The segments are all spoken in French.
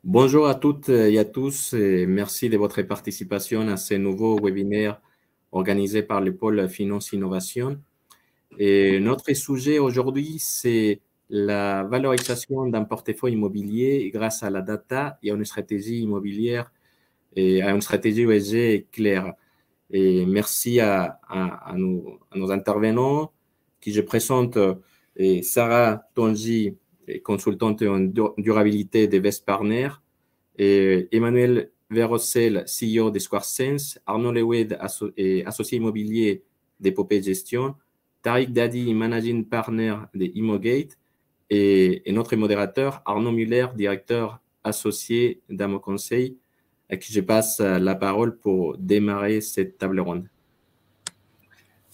Bonjour à toutes et à tous et merci de votre participation à ce nouveau webinaire organisé par le pôle Finance Innovation. Et notre sujet aujourd'hui, c'est la valorisation d'un portefeuille immobilier grâce à la data et à une stratégie immobilière et à une stratégie ESG claire. Et merci à nos intervenants qui je présente Sarah Tonji, consultante en durabilité de Vest Partners, et Emmanuel Verrossel, CEO de SquareSense, Arnaud Lewed, associé immobilier d'Epopée Gestion, Tariq Dadi, managing partner de Immogate, et notre modérateur, Arnaud Muller, directeur associé d'Amo Conseil, à qui je passe la parole pour démarrer cette table ronde.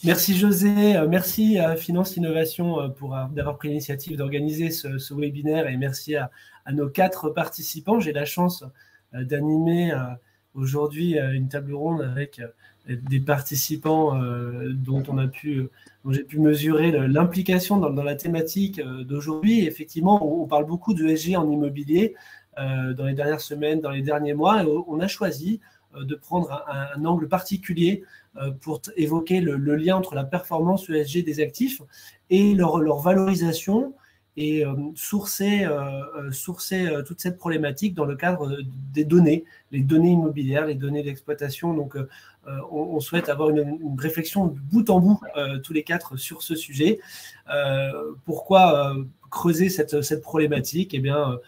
Merci José, merci à Finance Innovation d'avoir pris l'initiative d'organiser ce webinaire et merci à nos 4 participants. J'ai la chance d'animer aujourd'hui une table ronde avec des participants dont j'ai pu mesurer l'implication dans la thématique d'aujourd'hui. Effectivement, on parle beaucoup de ESG en immobilier dans les dernières semaines, dans les derniers mois, et on a choisi de prendre un angle particulier pour évoquer le lien entre la performance ESG des actifs et leur valorisation et sourcer toute cette problématique dans le cadre des données, les données immobilières, les données d'exploitation. Donc, on souhaite avoir une réflexion de bout en bout, tous les 4, sur ce sujet. Pourquoi creuser cette problématique ? Eh bien,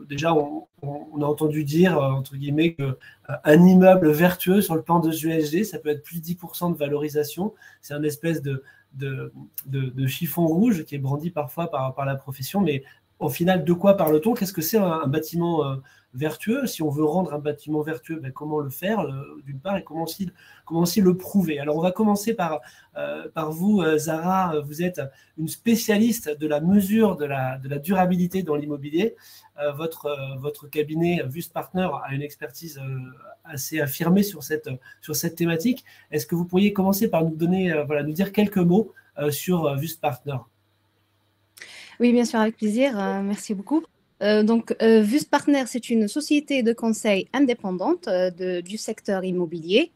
déjà, on a entendu dire, entre guillemets, qu'un immeuble vertueux sur le plan de ESG, ça peut être plus de 10% de valorisation. C'est un espèce de chiffon rouge qui est brandi parfois par la profession. Mais au final, de quoi parle-t-on ? Qu'est-ce que c'est un bâtiment vertueux ? Si on veut rendre un bâtiment vertueux, comment le faire, d'une part, et comment aussi le prouver ? Alors, on va commencer par vous, Zara. Vous êtes une spécialiste de la mesure de la durabilité dans l'immobilier. Votre cabinet Vust Partners a une expertise assez affirmée sur cette thématique. Est-ce que vous pourriez commencer par nous dire quelques mots sur Vust Partners ? Oui, bien sûr, avec plaisir. Merci beaucoup. Vust Partners, c'est une société de conseil indépendante du secteur immobilier,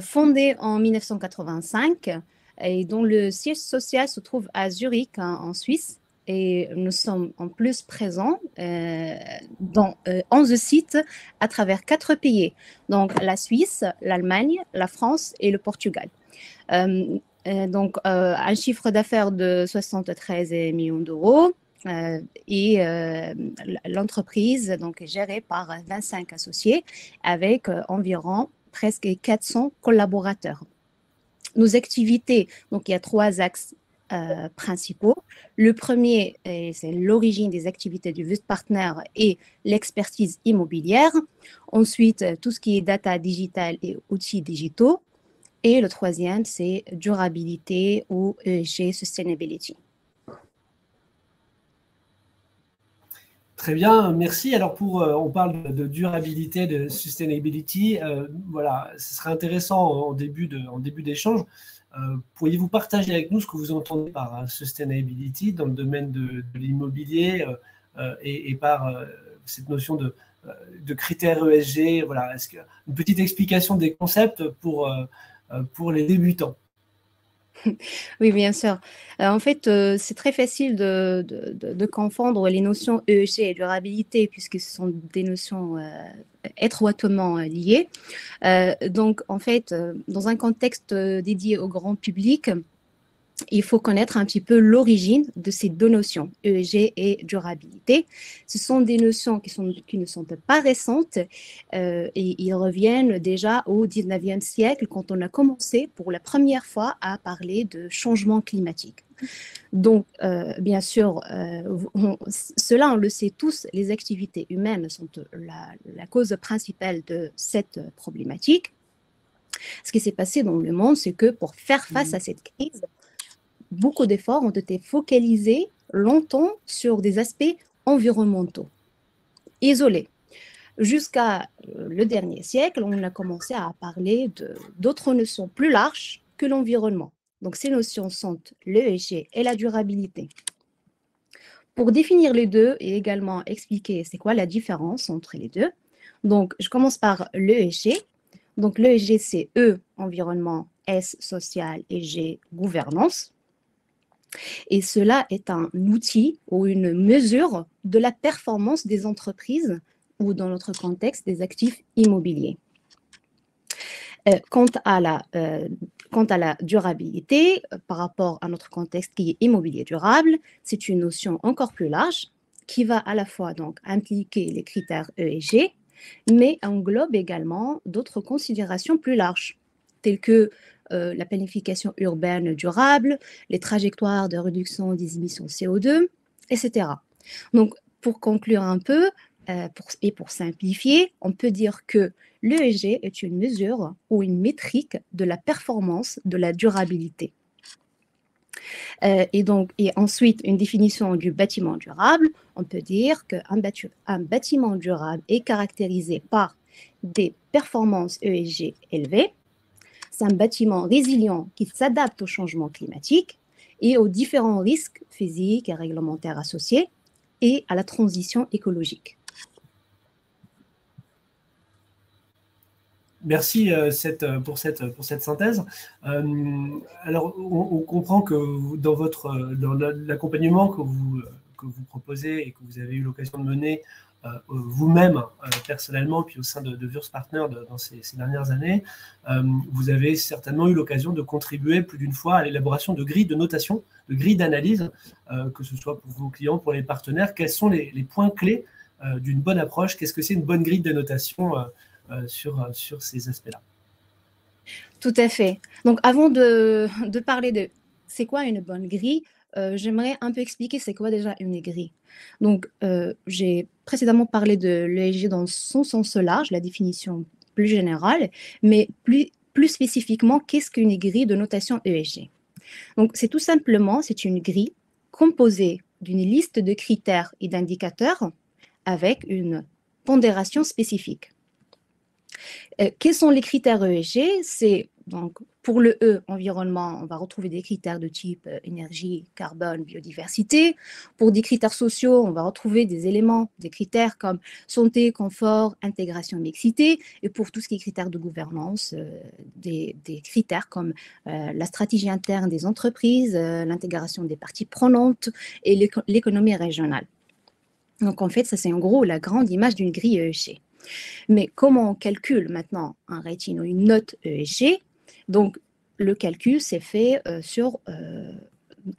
fondée en 1985 et dont le siège social se trouve à Zurich, en Suisse. Et nous sommes en plus présents dans 11 sites à travers 4 pays, donc la Suisse, l'Allemagne, la France et le Portugal. Un chiffre d'affaires de 73 millions d'euros et l'entreprise est gérée par 25 associés avec environ presque 400 collaborateurs. Nos activités, donc il y a 3 axes principaux. Le premier, c'est l'origine des activités du Vust Partners et l'expertise immobilière. Ensuite, tout ce qui est data digitale et outils digitaux. Et le troisième, c'est durabilité ou ESG, sustainability. Très bien, merci. Alors, on parle de durabilité, de sustainability. Voilà, ce serait intéressant en début d'échange. Pourriez-vous partager avec nous ce que vous entendez par sustainability dans le domaine de l'immobilier et par cette notion de critères ESG, voilà, est-ce que une petite explication des concepts pour les débutants? Oui, bien sûr. En fait, c'est très facile de confondre les notions ESG et durabilité puisque ce sont des notions étroitement liées. Donc, en fait, dans un contexte dédié au grand public, il faut connaître un petit peu l'origine de ces 2 notions, ESG et durabilité. Ce sont des notions qui ne sont pas récentes et ils reviennent déjà au 19e siècle quand on a commencé pour la première fois à parler de changement climatique. Donc, bien sûr, cela on le sait tous, les activités humaines sont la cause principale de cette problématique. Ce qui s'est passé dans le monde, c'est que pour faire face à cette crise, beaucoup d'efforts ont été focalisés longtemps sur des aspects environnementaux, isolés. Jusqu'à le dernier siècle, on a commencé à parler d'autres notions plus larges que l'environnement. Donc, ces notions sont l'ESG et la durabilité. Pour définir les deux et également expliquer c'est quoi la différence entre les deux, donc je commence par l'ESG. Donc l'ESG, c'est E, environnement, S, social et G, gouvernance. Et cela est un outil ou une mesure de la performance des entreprises ou dans notre contexte des actifs immobiliers. Quant à la durabilité, par rapport à notre contexte qui est immobilier durable, c'est une notion encore plus large qui va à la fois donc impliquer les critères E et G, mais englobe également d'autres considérations plus larges, telles que la planification urbaine durable, les trajectoires de réduction des émissions CO2, etc. Donc, pour conclure un peu, pour simplifier, on peut dire que l'ESG est une mesure ou une métrique de la performance de la durabilité. Et ensuite, une définition du bâtiment durable, on peut dire qu'un bâtiment durable est caractérisé par des performances ESG élevées. C'est un bâtiment résilient qui s'adapte au changement climatique et aux différents risques physiques et réglementaires associés et à la transition écologique. Merci pour cette synthèse. Alors, on comprend que dans l'accompagnement que vous proposez et que vous avez eu l'occasion de mener vous-même personnellement, puis au sein de Wurst Partner dans ces dernières années, vous avez certainement eu l'occasion de contribuer plus d'une fois à l'élaboration de grilles de notation, de grilles d'analyse, que ce soit pour vos clients, pour les partenaires. Quels sont les points clés d'une bonne approche? Qu'est-ce que c'est une bonne grille de notation sur ces aspects-là? Tout à fait. Donc, avant de parler de c'est quoi une bonne grille, j'aimerais un peu expliquer c'est quoi déjà une grille. Donc, j'ai précédemment parlé de l'ESG dans son sens large, la définition plus générale, mais plus spécifiquement, qu'est-ce qu'une grille de notation ESG? Donc, c'est tout simplement, c'est une grille composée d'une liste de critères et d'indicateurs avec une pondération spécifique. Quels sont les critères ESG? C'est donc pour le E, environnement, on va retrouver des critères de type énergie, carbone, biodiversité. Pour des critères sociaux, on va retrouver des éléments, des critères comme santé, confort, intégration, mixité. Et pour tout ce qui est critères de gouvernance, des critères comme la stratégie interne des entreprises, l'intégration des parties prenantes et l'économie régionale. Donc en fait, ça c'est en gros la grande image d'une grille ESG. Mais comment on calcule maintenant un rating ou une note ESG? Donc, le calcul s'est fait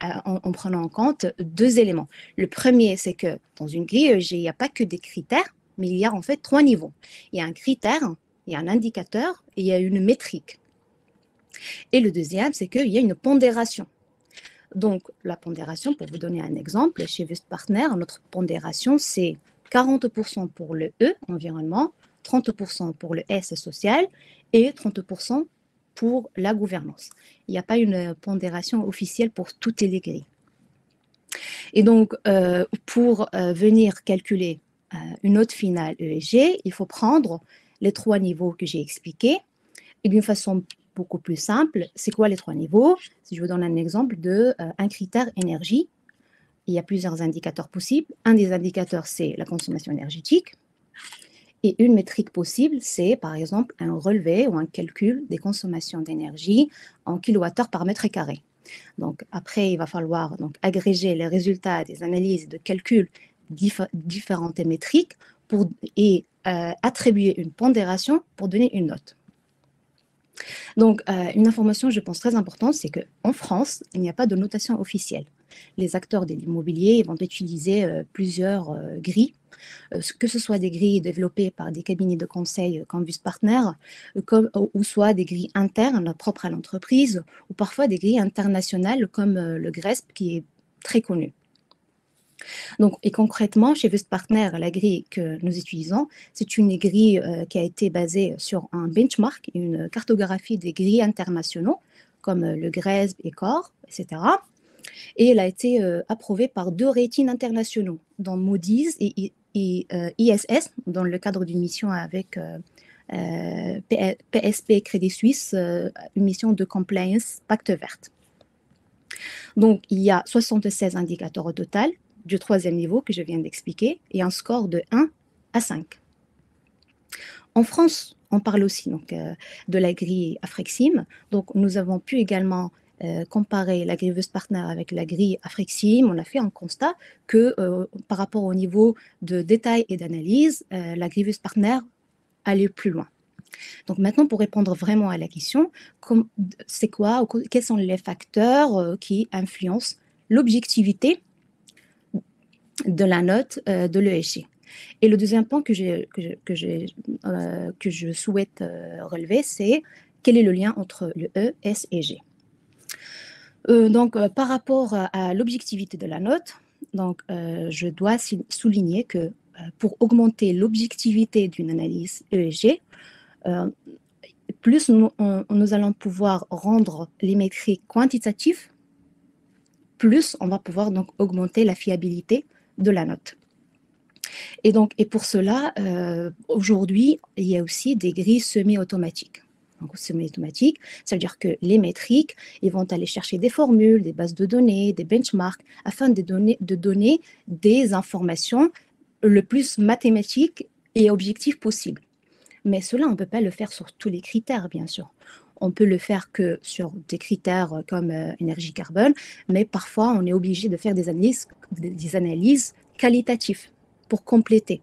en prenant en compte deux éléments. Le premier, c'est que dans une grille ESG, il n'y a pas que des critères, mais il y a en fait 3 niveaux. Il y a un critère, il y a un indicateur et il y a une métrique. Et le deuxième, c'est qu'il y a une pondération. Donc, la pondération, pour vous donner un exemple, chez Wurst Partner, notre pondération, c'est 40% pour le E, environnement, 30% pour le S, social, et 30% pour la gouvernance. Il n'y a pas une pondération officielle pour toutes les grilles. Et donc, pour venir calculer une note finale ESG, il faut prendre les 3 niveaux que j'ai expliqués, et d'une façon beaucoup plus simple. C'est quoi les 3 niveaux? Si je vous donne un exemple d'un critère énergie, il y a plusieurs indicateurs possibles. Un des indicateurs, c'est la consommation énergétique. Et une métrique possible, c'est par exemple un relevé ou un calcul des consommations d'énergie en kilowattheure par mètre carré. Donc après, il va falloir donc agréger les résultats des analyses de calcul différentes métriques et attribuer une pondération pour donner une note. Donc, une information, je pense, très importante, c'est qu'en France, il n'y a pas de notation officielle. Les acteurs de l'immobilier vont utiliser plusieurs grilles, que ce soit des grilles développées par des cabinets de conseil comme Wurst Partner, ou soit des grilles internes propres à l'entreprise, ou parfois des grilles internationales comme le GRESB, qui est très connu. Donc, et concrètement, chez Wurst Partner, la grille que nous utilisons, c'est une grille qui a été basée sur un benchmark, une cartographie des grilles internationaux, comme le GRESB et CORE, etc. Et elle a été approuvée par 2 ratings internationaux, dont Moody's et ISS, dans le cadre d'une mission avec PSP Crédit Suisse, une mission de compliance Pacte Verte. Donc, il y a 76 indicateurs au total, du troisième niveau que je viens d'expliquer et un score de 1 à 5. En France, on parle aussi donc, de la grille Afrixim. Donc, nous avons pu également comparer la grille Wüst-Partner avec la grille Afrixim. On a fait un constat que par rapport au niveau de détail et d'analyse, la grille Wüst-Partner allait plus loin. Donc maintenant, pour répondre vraiment à la question, c'est quoi, quels sont les facteurs qui influencent l'objectivité de la note de l'ESG? Et le deuxième point que je souhaite relever, c'est quel est le lien entre le E, S et G. Donc, par rapport à l'objectivité de la note, donc, je dois souligner que pour augmenter l'objectivité d'une analyse ESG, plus nous allons pouvoir rendre les métriques quantitatives, plus on va pouvoir donc augmenter la fiabilité de la note. Et pour cela, aujourd'hui, il y a aussi des grilles semi-automatiques. Donc, semi-automatique, ça veut dire que les métriques, ils vont aller chercher des formules, des bases de données, des benchmarks, afin de donner des informations le plus mathématiques et objectives possible. Mais cela, on ne peut pas le faire sur tous les critères, bien sûr. On peut le faire que sur des critères comme énergie carbone, mais parfois, on est obligé de faire des analyses qualitatives pour compléter.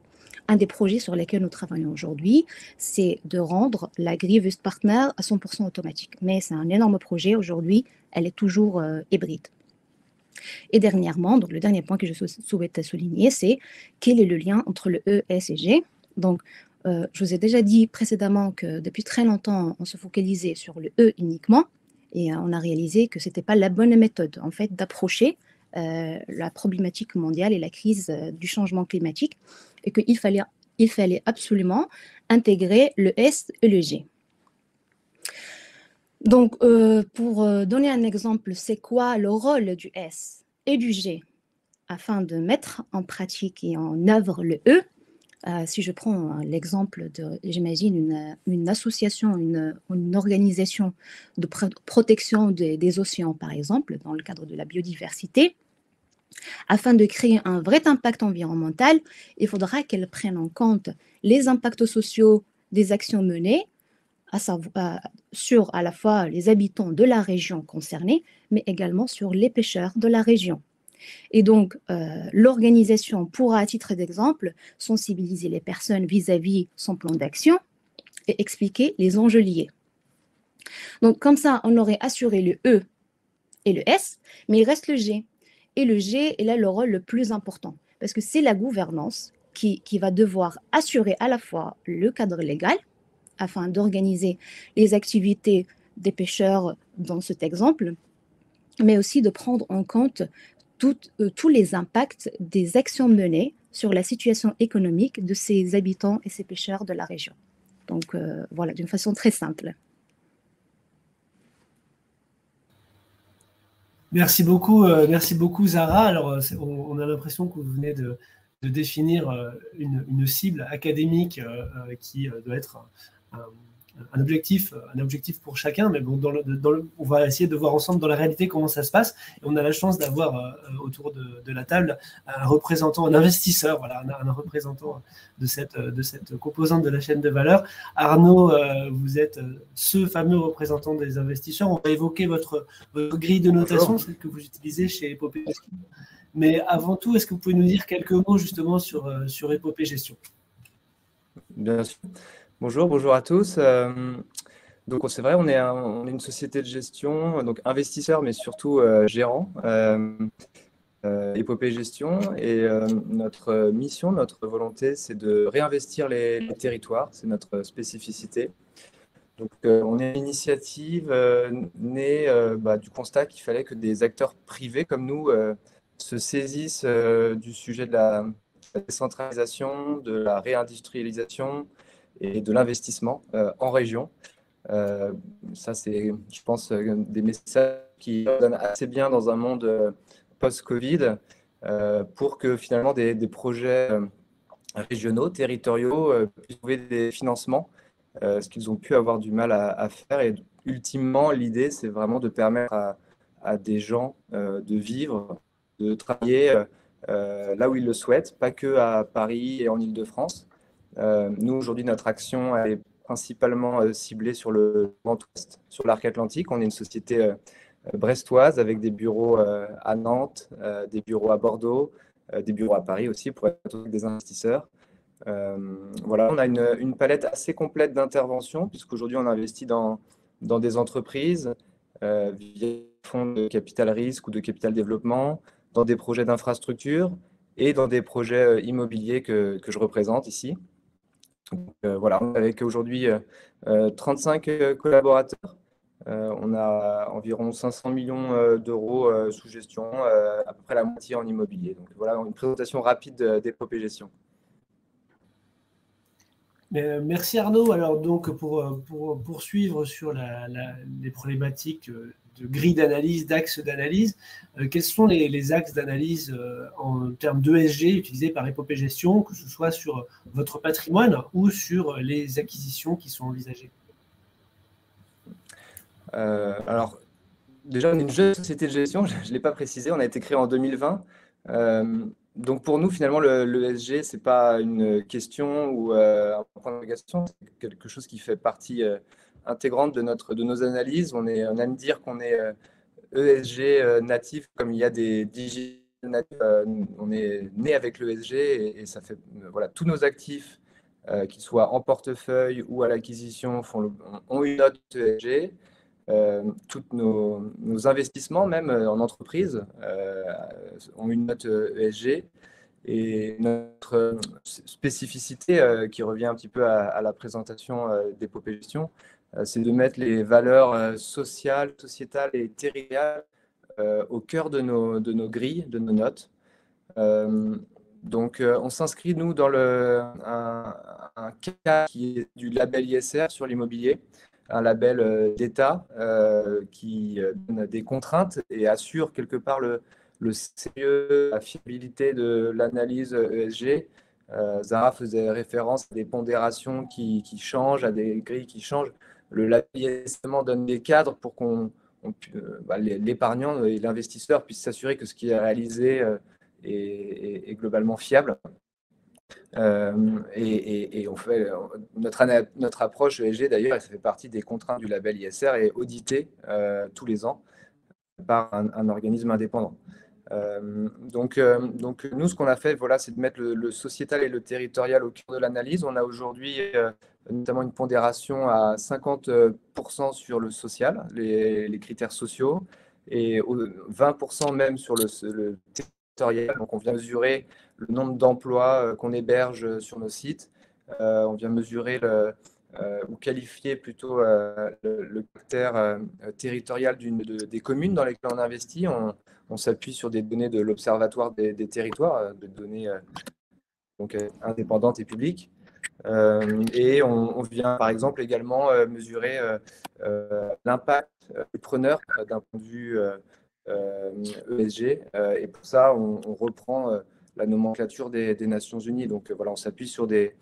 Un des projets sur lesquels nous travaillons aujourd'hui, c'est de rendre la grille Wüst-Partner à 100% automatique. Mais c'est un énorme projet. Aujourd'hui, elle est toujours hybride. Et dernièrement, donc le dernier point que je souhaite souligner, c'est quel est le lien entre le E, S et G. Donc, je vous ai déjà dit précédemment que depuis très longtemps, on se focalisait sur le E uniquement et on a réalisé que ce n'était pas la bonne méthode, en fait, d'approcher la problématique mondiale et la crise du changement climatique et qu'il fallait absolument intégrer le S et le G. Donc, pour donner un exemple, c'est quoi le rôle du S et du G afin de mettre en pratique et en œuvre le E? Si je prends l'exemple de, j'imagine, une association, une organisation de protection des océans, par exemple, dans le cadre de la biodiversité, afin de créer un vrai impact environnemental, il faudra qu'elle prenne en compte les impacts sociaux des actions menées, sur à la fois les habitants de la région concernée, mais également sur les pêcheurs de la région. Et donc, l'organisation pourra, à titre d'exemple, sensibiliser les personnes vis-à-vis son plan d'action et expliquer les enjeux liés. Donc, comme ça, on aurait assuré le E et le S, mais il reste le G. Et le G est là le rôle le plus important, parce que c'est la gouvernance qui va devoir assurer à la fois le cadre légal, afin d'organiser les activités des pêcheurs dans cet exemple, mais aussi de prendre en compte tous les impacts des actions menées sur la situation économique de ces habitants et ces pêcheurs de la région. Donc voilà, d'une façon très simple. Merci beaucoup Zara. Alors, on a l'impression que vous venez de définir une cible académique qui doit être un objectif pour chacun, mais bon, on va essayer de voir ensemble dans la réalité comment ça se passe. Et on a la chance d'avoir autour de la table un représentant, un investisseur, voilà, un représentant de cette composante de la chaîne de valeur. Arnaud, vous êtes ce fameux représentant des investisseurs. On va évoquer votre grille de notation, celle que vous utilisez chez Epopée Gestion. Mais avant tout, est-ce que vous pouvez nous dire quelques mots justement sur Epopée Gestion? Bien sûr. Bonjour à tous. Donc c'est vrai, on est une société de gestion, donc investisseur, mais surtout gérant, Epopée Gestion. Et notre mission, notre volonté, c'est de réinvestir les territoires. C'est notre spécificité. Donc on est une initiative née du constat qu'il fallait que des acteurs privés comme nous se saisissent du sujet de la décentralisation, de la réindustrialisation et de l'investissement en région. Ça, c'est, je pense, des messages qui donnent assez bien dans un monde post-Covid pour que finalement des projets régionaux, territoriaux puissent trouver des financements, ce qu'ils ont pu avoir du mal à faire. Et ultimement, l'idée, c'est vraiment de permettre à des gens de vivre, de travailler là où ils le souhaitent, pas que à Paris et en Île-de-France. Nous, aujourd'hui, notre action elle est principalement ciblée sur le Grand Ouest, sur l'arc atlantique. On est une société brestoise avec des bureaux à Nantes, des bureaux à Bordeaux, des bureaux à Paris aussi pour être avec des investisseurs. Voilà, on a une palette assez complète d'interventions puisqu'aujourd'hui on investit dans des entreprises via des fonds de capital risque ou de capital développement, dans des projets d'infrastructure et dans des projets immobiliers que je représente ici. Donc, voilà, avec aujourd'hui 35 collaborateurs. On a environ 500 millions d'euros sous gestion, à peu près la moitié en immobilier. Donc voilà, une présentation rapide d'Epopée Gestion. Merci Arnaud. Alors donc pour poursuivre sur les problématiques de grille d'analyse, d'axes d'analyse, quels sont les axes d'analyse en termes d'ESG utilisés par Epopée Gestion, que ce soit sur votre patrimoine ou sur les acquisitions qui sont envisagées? Alors, déjà, on est une jeune société de gestion, je ne l'ai pas précisé, on a été créé en 2020. Donc, pour nous, finalement, le ESG, ce n'est pas une question ou un point d'interrogation, c'est quelque chose qui fait partie intégrante de nos analyses. On aime dire qu'on est ESG natif, comme il y a des digital natifs. On est né avec l'ESG et ça fait, voilà, tous nos actifs, qu'ils soient en portefeuille ou à l'acquisition, ont une note ESG. Tous nos investissements, même en entreprise, ont une note ESG. Et notre spécificité, qui revient un petit peu à la présentation d'Epopée Gestion, c'est de mettre les valeurs sociales, sociétales et territoriales au cœur de nos grilles, de nos notes. Donc, on s'inscrit, nous, dans un cas qui est du label ISR sur l'immobilier, un label d'État qui donne des contraintes et assure quelque part le sérieux, la fiabilité de l'analyse ESG. Zara faisait référence à des pondérations qui changent, à des grilles qui changent. Le label ISR donne des cadres pour l'épargnant et l'investisseur puissent s'assurer que ce qui est réalisé est globalement fiable. Et on fait notre approche ESG, d'ailleurs, ça fait partie des contraintes du label ISR et audité tous les ans par un organisme indépendant. Donc, nous, ce qu'on a fait, voilà, c'est de mettre le sociétal et le territorial au cœur de l'analyse. On a aujourd'hui notamment une pondération à 50% sur le social, les critères sociaux, et 20% même sur le territorial. Donc, on vient mesurer le nombre d'emplois qu'on héberge sur nos sites. On vient mesurer ou qualifier plutôt le caractère territorial des communes dans lesquelles on investit. On s'appuie sur des données de l'Observatoire des territoires, des données donc, indépendantes et publiques. Et on vient par exemple également mesurer l'impact des preneurs d'un point de vue ESG. Et pour ça, on reprend la nomenclature des Nations Unies. Donc voilà, on s'appuie sur des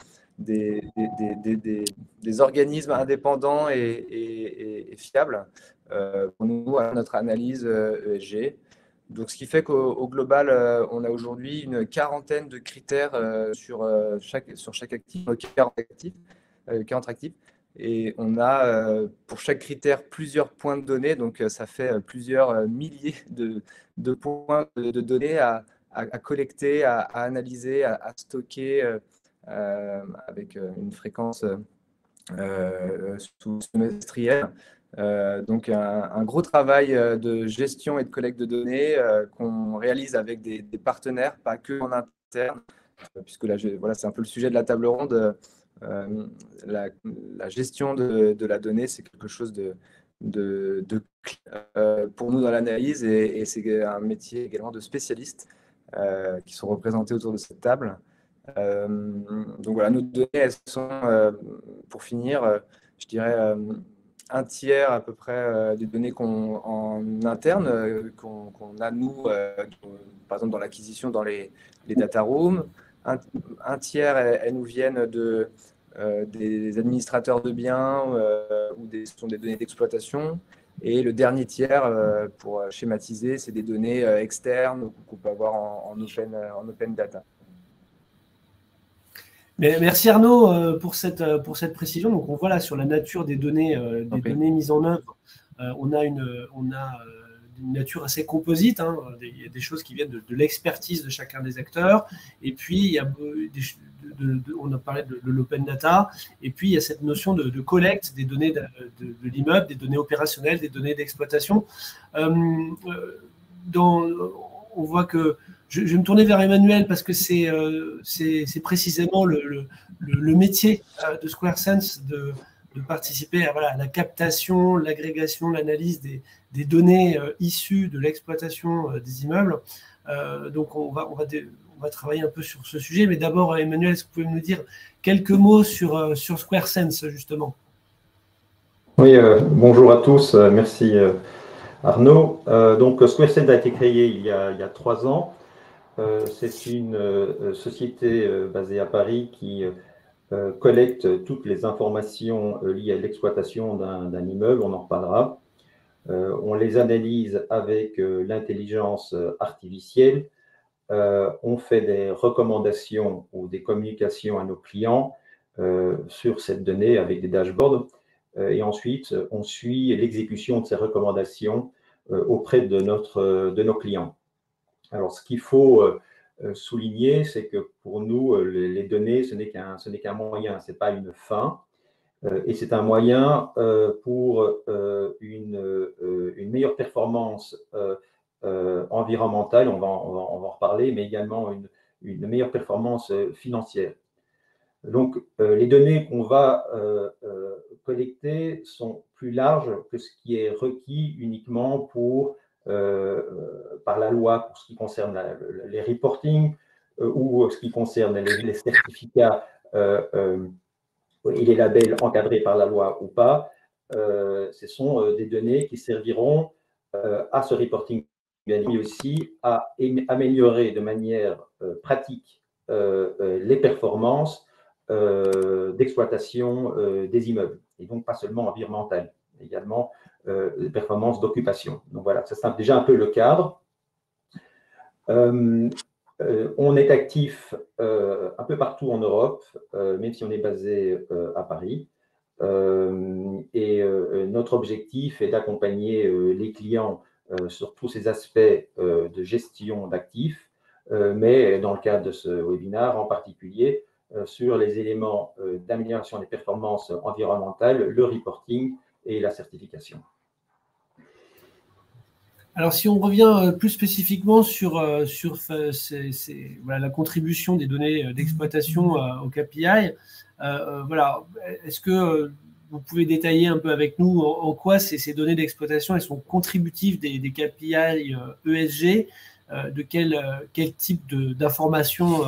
organismes indépendants et fiables pour nous, à notre analyse ESG. Donc, ce qui fait qu'au global, on a aujourd'hui une quarantaine de critères sur chaque actif, 40 actifs. Et on a pour chaque critère plusieurs points de données. Donc, ça fait plusieurs milliers de points de données à collecter, à analyser, à stocker avec une fréquence semestrielle. Donc, un gros travail de gestion et de collecte de données qu'on réalise avec des partenaires, pas que en interne, puisque là, voilà, c'est un peu le sujet de la table ronde. La gestion de la donnée, c'est quelque chose de clé pour nous dans l'analyse et c'est un métier également de spécialistes qui sont représentés autour de cette table. Donc voilà, nos données, elles sont, pour finir, je dirais, un tiers à peu près des données en interne qu'on a, nous, par exemple dans l'acquisition, dans les data rooms. Un tiers, elles nous viennent des administrateurs de biens ou sont des données d'exploitation. Et le dernier tiers, pour schématiser, c'est des données externes qu'on peut avoir en open data. Merci Arnaud pour cette précision. Donc on voit là sur la nature des données mises en œuvre, on a une nature assez composite. Il y a des choses qui viennent de l'expertise de chacun des acteurs. Et puis il y a on a parlé de l'open data. Et puis il y a cette notion de collecte des données de l'immeuble, des données opérationnelles, des données d'exploitation. On voit que je vais me tourner vers Emmanuel parce que c'est précisément le métier de SquareSense de participer à la captation, l'agrégation, l'analyse des données issues de l'exploitation des immeubles. Donc on va travailler un peu sur ce sujet. Mais d'abord, Emmanuel, est-ce que vous pouvez nous dire quelques mots sur SquareSense, justement? Oui, bonjour à tous. Merci Arnaud. Donc SquareSense a été créé il y a 3 ans. C'est une société basée à Paris qui collecte toutes les informations liées à l'exploitation d'un immeuble, on en reparlera. On les analyse avec l'intelligence artificielle. On fait des recommandations ou des communications à nos clients sur cette donnée avec des dashboards. Et ensuite, on suit l'exécution de ces recommandations auprès de nos clients. Alors, ce qu'il faut souligner, c'est que pour nous, les données, ce n'est qu'un moyen, ce n'est pas une fin. Et c'est un moyen pour une meilleure performance environnementale, on va en reparler, mais également une meilleure performance financière. Donc, les données qu'on va collecter sont plus larges que ce qui est requis uniquement par la loi pour ce qui concerne les reporting ou ce qui concerne les certificats et les labels encadrés par la loi ou pas. Ce sont des données qui serviront à ce reporting, mais aussi à améliorer de manière pratique les performances d'exploitation des immeubles, et donc pas seulement environnementales, mais également les performances d'occupation. Donc voilà, ça c'est déjà un peu le cadre. On est actif un peu partout en Europe, même si on est basé à Paris. Et notre objectif est d'accompagner les clients sur tous ces aspects de gestion d'actifs, mais dans le cadre de ce webinaire en particulier, sur les éléments d'amélioration des performances environnementales, le reporting et la certification. Alors, si on revient plus spécifiquement sur la contribution des données d'exploitation au KPI, voilà, est-ce que vous pouvez détailler un peu avec nous en quoi ces données d'exploitation elles sont contributives des KPI ESG, de quel type d'informations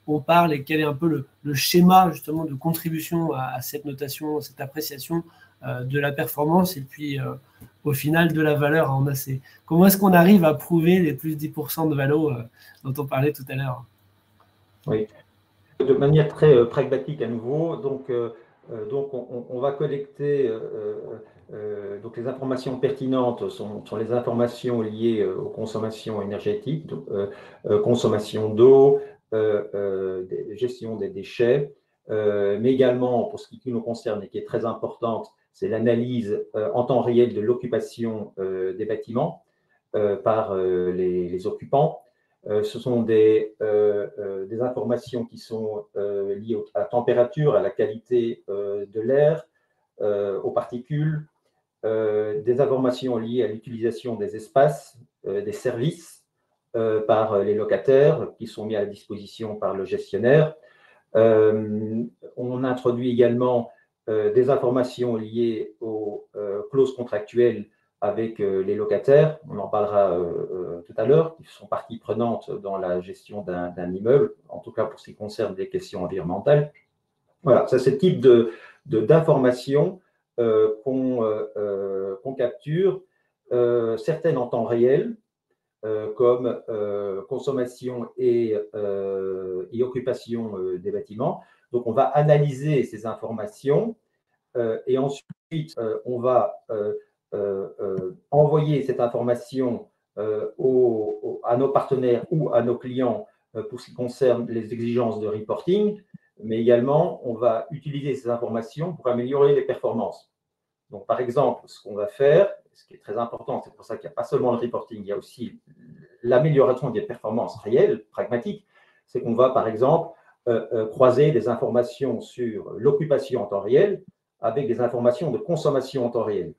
on parle et quel est un peu le schéma justement de contribution à cette notation, cette appréciation de la performance et puis au final de la valeur en AC. Comment est-ce qu'on arrive à prouver les plus 10% de valo dont on parlait tout à l'heure? Oui, de manière très pragmatique à nouveau. Donc on va collecter donc les informations pertinentes sont les informations liées aux consommations énergétiques, donc, consommation d'eau, gestion des déchets, mais également pour ce qui nous concerne et qui est très importante, c'est l'analyse en temps réel de l'occupation des bâtiments par les occupants. Ce sont des informations qui sont liées à la température, à la qualité de l'air, aux particules, des informations liées à l'utilisation des espaces, des services par les locataires qui sont mis à la disposition par le gestionnaire. On introduit également des informations liées aux clauses contractuelles avec les locataires, on en parlera tout à l'heure, qui sont partie prenante dans la gestion d'un immeuble, en tout cas pour ce qui concerne les questions environnementales. Voilà, ça c'est le type d'informations qu'on capture, certaines en temps réel, comme consommation et occupation des bâtiments. Donc, on va analyser ces informations et ensuite, on va envoyer cette information à nos partenaires ou à nos clients pour ce qui concerne les exigences de reporting, mais également, on va utiliser ces informations pour améliorer les performances. Donc, par exemple, ce qu'on va faire, ce qui est très important, c'est pour ça qu'il n'y a pas seulement le reporting, il y a aussi l'amélioration des performances réelles, pragmatiques, c'est qu'on va, par exemple, croiser des informations sur l'occupation en temps réel avec des informations de consommation en temps réel.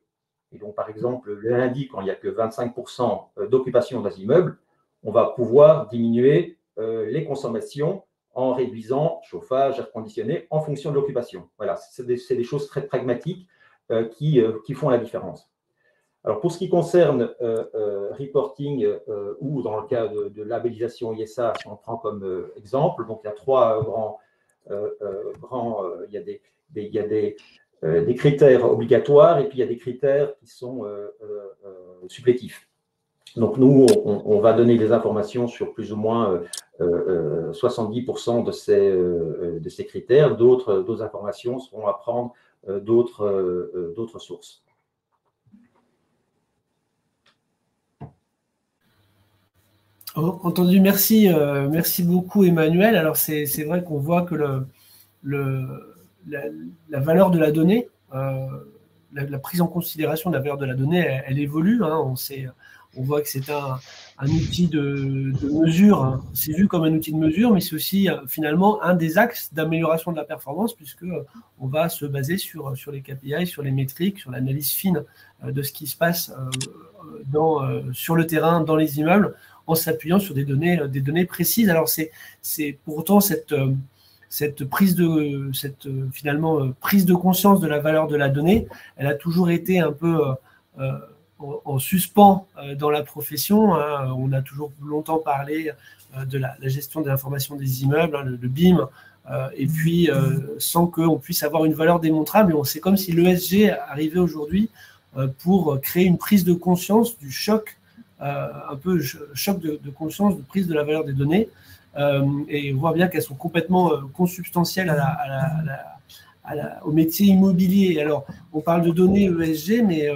Et donc, par exemple, le lundi, quand il n'y a que 25% d'occupation dans un immeuble, on va pouvoir diminuer les consommations en réduisant chauffage, air conditionné, en fonction de l'occupation. Voilà, c'est des choses très pragmatiques qui font la différence. Alors, pour ce qui concerne reporting ou dans le cas de labellisation ISA, si on prend comme exemple, donc il y a trois grands, il y a des critères obligatoires et puis il y a des critères qui sont supplétifs. Donc, nous, on va donner des informations sur plus ou moins 70% de ces critères. D'autres informations seront à prendre d'autres sources. Entendu, merci, merci beaucoup Emmanuel. Alors c'est vrai qu'on voit que la valeur de la donnée, la prise en considération de la valeur de la donnée, elle évolue. Hein. On voit que c'est un outil de mesure, hein. C'est vu comme un outil de mesure, mais c'est aussi finalement un des axes d'amélioration de la performance, puisque on va se baser sur les KPI, sur les métriques, sur l'analyse fine de ce qui se passe sur le terrain, dans les immeubles, en s'appuyant sur des données précises. Alors c'est pourtant cette prise de conscience de la valeur de la donnée, elle a toujours été un peu en suspens dans la profession. Hein. On a toujours longtemps parlé de la gestion de l'information des immeubles, hein, le BIM, et puis sans qu'on puisse avoir une valeur démontrable. Mais c'est comme si l'ESG arrivait aujourd'hui pour créer une prise de conscience du choc, un peu choc de conscience, de prise de la valeur des données. Et on voit bien qu'elles sont complètement consubstantielles au métier immobilier. Alors, on parle de données ESG, mais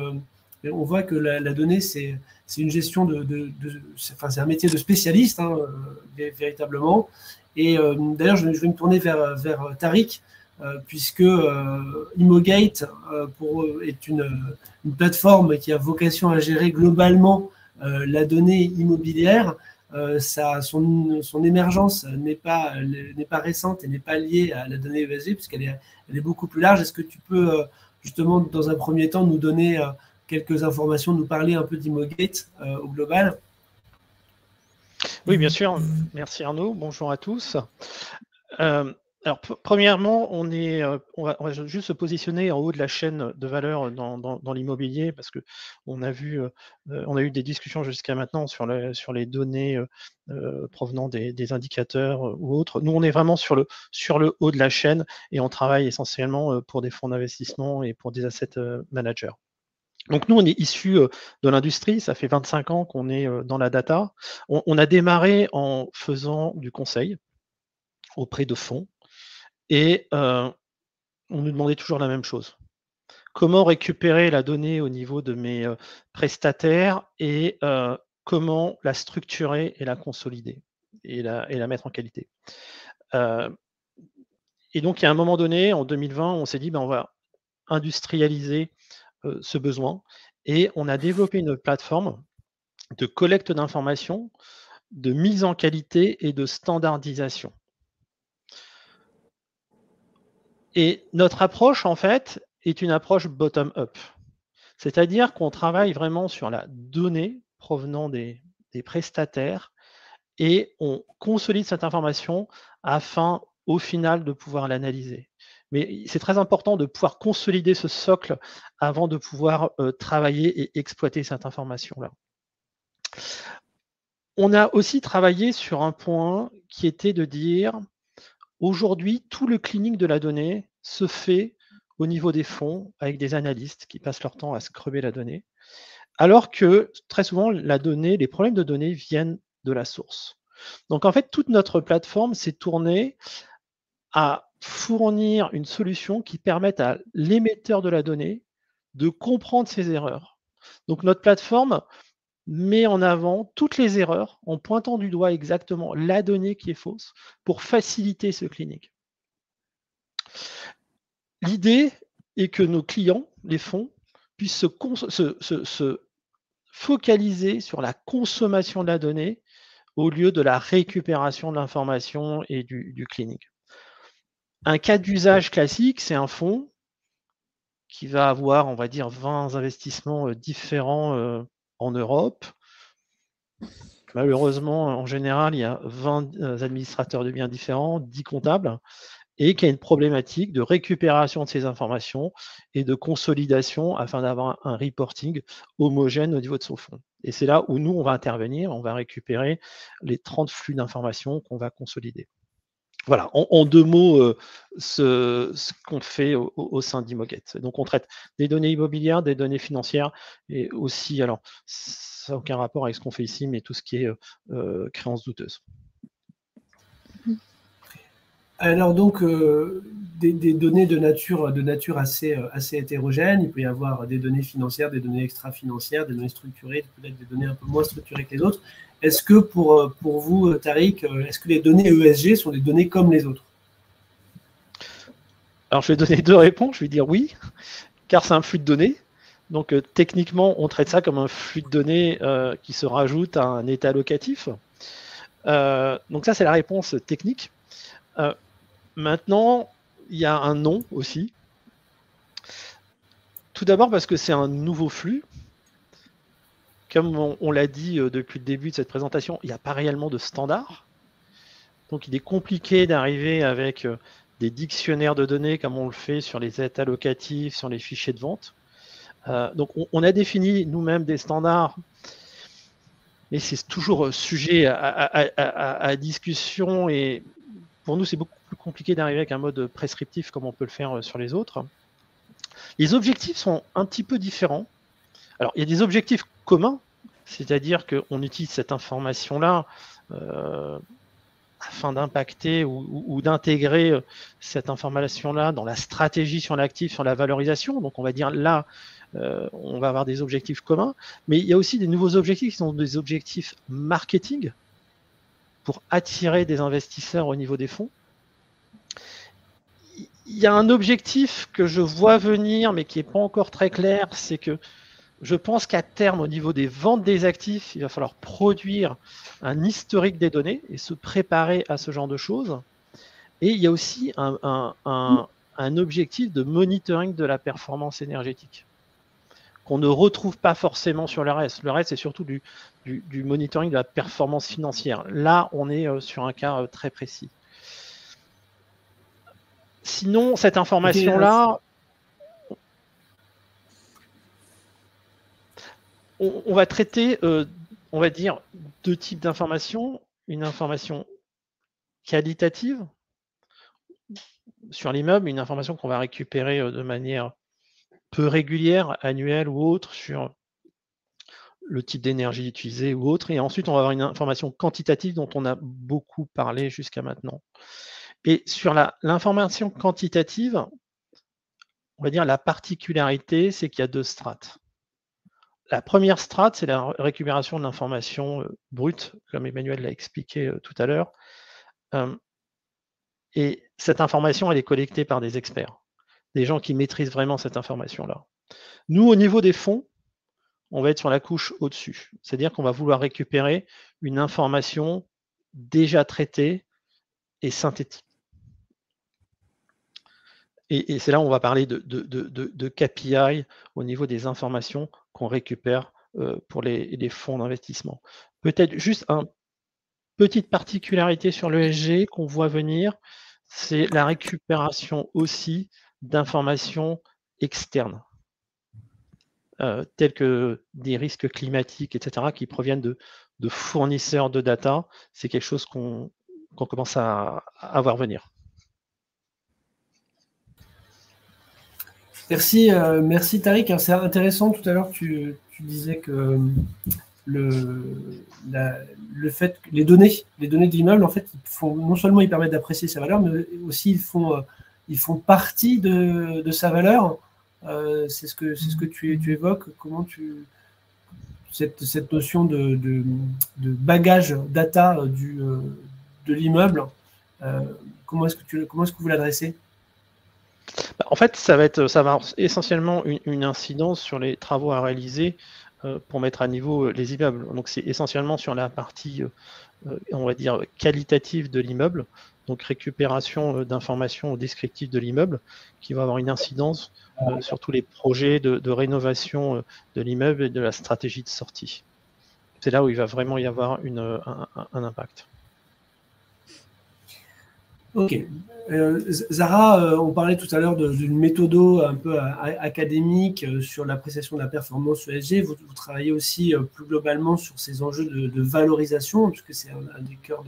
on voit que la donnée, c'est une gestion c'est un métier de spécialiste, hein, véritablement. Et d'ailleurs, je vais me tourner vers Tariq, puisque Immogate est une plateforme qui a vocation à gérer globalement la donnée immobilière. Son émergence n'est pas récente et n'est pas liée à la donnée ESG, puisqu'elle est beaucoup plus large. Est-ce que tu peux justement, dans un premier temps, nous donner quelques informations, nous parler un peu d'Immogate au global? Oui, bien sûr. Merci Arnaud. Bonjour à tous. Alors, premièrement, on va juste se positionner en haut de la chaîne de valeur dans l'immobilier, parce que on a eu des discussions jusqu'à maintenant sur les données provenant des indicateurs ou autres. Nous, on est vraiment sur le haut de la chaîne et on travaille essentiellement pour des fonds d'investissement et pour des asset managers. Donc nous, on est issus de l'industrie, ça fait 25 ans qu'on est dans la data. On a démarré en faisant du conseil auprès de fonds et on nous demandait toujours la même chose. Comment récupérer la donnée au niveau de mes prestataires et comment la structurer et la consolider et la mettre en qualité. Et donc, il y a un moment donné, en 2020, on s'est dit, on va industrialiser ce besoin et on a développé une plateforme de collecte d'informations, de mise en qualité et de standardisation. Et notre approche, en fait, est une approche bottom-up. C'est-à-dire qu'on travaille vraiment sur la donnée provenant des prestataires et on consolide cette information afin, au final, de pouvoir l'analyser. Mais c'est très important de pouvoir consolider ce socle avant de pouvoir travailler et exploiter cette information-là. On a aussi travaillé sur un point qui était de dire, aujourd'hui, tout le cleaning de la donnée se fait au niveau des fonds avec des analystes qui passent leur temps à scruber la donnée, alors que très souvent, les problèmes de données viennent de la source. Donc en fait, toute notre plateforme s'est tournée à fournir une solution qui permette à l'émetteur de la donnée de comprendre ses erreurs, Donc notre plateforme met en avant toutes les erreurs en pointant du doigt exactement la donnée qui est fausse pour faciliter ce cleaning. L'idée est que nos clients, les fonds, puissent se focaliser sur la consommation de la donnée au lieu de la récupération de l'information et du cleaning. Un cas d'usage classique, c'est un fonds qui va avoir, on va dire, 20 investissements différents en Europe. Malheureusement, en général, il y a 20 administrateurs de biens différents, 10 comptables, et qui a une problématique de récupération de ces informations et de consolidation afin d'avoir un reporting homogène au niveau de son fonds. Et c'est là où nous, on va intervenir, on va récupérer les 30 flux d'informations qu'on va consolider. Voilà, en 2 mots, ce qu'on fait au sein d'Imoget. Donc, on traite des données immobilières, des données financières, et aussi, alors, ça n'a aucun rapport avec ce qu'on fait ici, mais tout ce qui est créances douteuses. Alors donc, des données de nature assez hétérogène. Il peut y avoir des données financières, des données extra-financières, des données structurées, peut-être des données un peu moins structurées que les autres. Est-ce que pour vous, Tariq, est-ce que les données ESG sont des données comme les autres? Alors, je vais donner 2 réponses. Je vais dire oui, car c'est un flux de données. Donc, techniquement, on traite ça comme un flux de données qui se rajoute à un état locatif. Donc, ça, c'est la réponse technique. Maintenant, il y a un nom aussi. Tout d'abord parce que c'est un nouveau flux. Comme on l'a dit depuis le début de cette présentation, il n'y a pas réellement de standard. Donc il est compliqué d'arriver avec des dictionnaires de données comme on le fait sur les états locatifs, sur les fichiers de vente. Donc on a défini nous-mêmes des standards, mais c'est toujours sujet à discussion, et pour nous c'est beaucoup plus compliqué d'arriver avec un mode prescriptif comme on peut le faire sur les autres. Les objectifs sont un petit peu différents. Alors, il y a des objectifs communs, c'est-à-dire qu'on utilise cette information-là afin d'impacter ou d'intégrer cette information-là dans la stratégie sur l'actif, sur la valorisation. Donc, on va dire là, on va avoir des objectifs communs, mais il y a aussi des nouveaux objectifs qui sont des objectifs marketing pour attirer des investisseurs au niveau des fonds. Il y a un objectif que je vois venir, mais qui n'est pas encore très clair, c'est que je pense qu'à terme, au niveau des ventes des actifs, il va falloir produire un historique des données et se préparer à ce genre de choses. Et il y a aussi un objectif de monitoring de la performance énergétique qu'on ne retrouve pas forcément sur le reste. Le reste, c'est surtout du monitoring de la performance financière. Là, on est sur un cas très précis. Sinon, cette information-là, on va traiter, on va dire, 2 types d'informations. Une information qualitative sur l'immeuble, une information qu'on va récupérer de manière peu régulière, annuelle ou autre, sur le type d'énergie utilisée ou autre. Et ensuite, on va avoir une information quantitative dont on a beaucoup parlé jusqu'à maintenant. Et sur l'information quantitative, on va dire la particularité, c'est qu'il y a 2 strates. La première strate, c'est la récupération de l'information brute, comme Emmanuel l'a expliqué tout à l'heure. Et cette information, elle est collectée par des experts, des gens qui maîtrisent vraiment cette information-là. Nous, au niveau des fonds, on va être sur la couche au-dessus. C'est-à-dire qu'on va vouloir récupérer une information déjà traitée et synthétique. Et c'est là où on va parler de KPI au niveau des informations qu'on récupère pour les fonds d'investissement. Peut-être juste une petite particularité sur l'ESG qu'on voit venir, c'est la récupération aussi d'informations externes, telles que des risques climatiques, etc., qui proviennent de fournisseurs de data. C'est quelque chose qu'on commence à voir venir. Merci, merci Tariq. C'est intéressant, tout à l'heure tu disais que le fait que les données d'immeubles, en fait, non seulement ils permettent d'apprécier sa valeur, mais aussi ils font partie de sa valeur. C'est ce que tu évoques. Comment tu cette notion de bagage data de l'immeuble. Comment est-ce que vous l'adressez? En fait, ça va essentiellement une incidence sur les travaux à réaliser pour mettre à niveau les immeubles. Donc c'est essentiellement sur la partie, on va dire, qualitative de l'immeuble, donc récupération d'informations descriptives de l'immeuble, qui va avoir une incidence sur tous les projets de rénovation de l'immeuble et de la stratégie de sortie. C'est là où il va vraiment y avoir un impact. Ok. Zara, on parlait tout à l'heure d'une méthode un peu académique sur l'appréciation de la performance ESG. Vous travaillez aussi plus globalement sur ces enjeux de valorisation, puisque c'est un des cœurs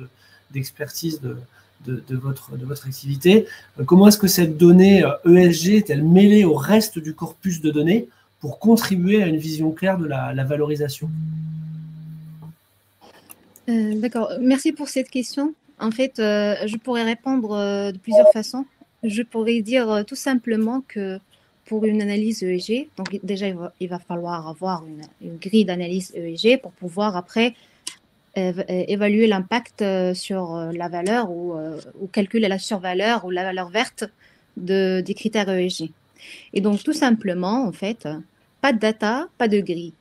d'expertise de votre activité. Comment est-ce que cette donnée ESG est-elle mêlée au reste du corpus de données pour contribuer à une vision claire de la valorisation? D'accord. Merci pour cette question. En fait, je pourrais répondre de plusieurs façons. Je pourrais dire tout simplement que pour une analyse ESG, donc déjà, il va falloir avoir une grille d'analyse ESG pour pouvoir après évaluer l'impact sur la valeur ou calculer la survaleur ou la valeur verte des critères ESG. Et donc, tout simplement, en fait, pas de data, pas de grille.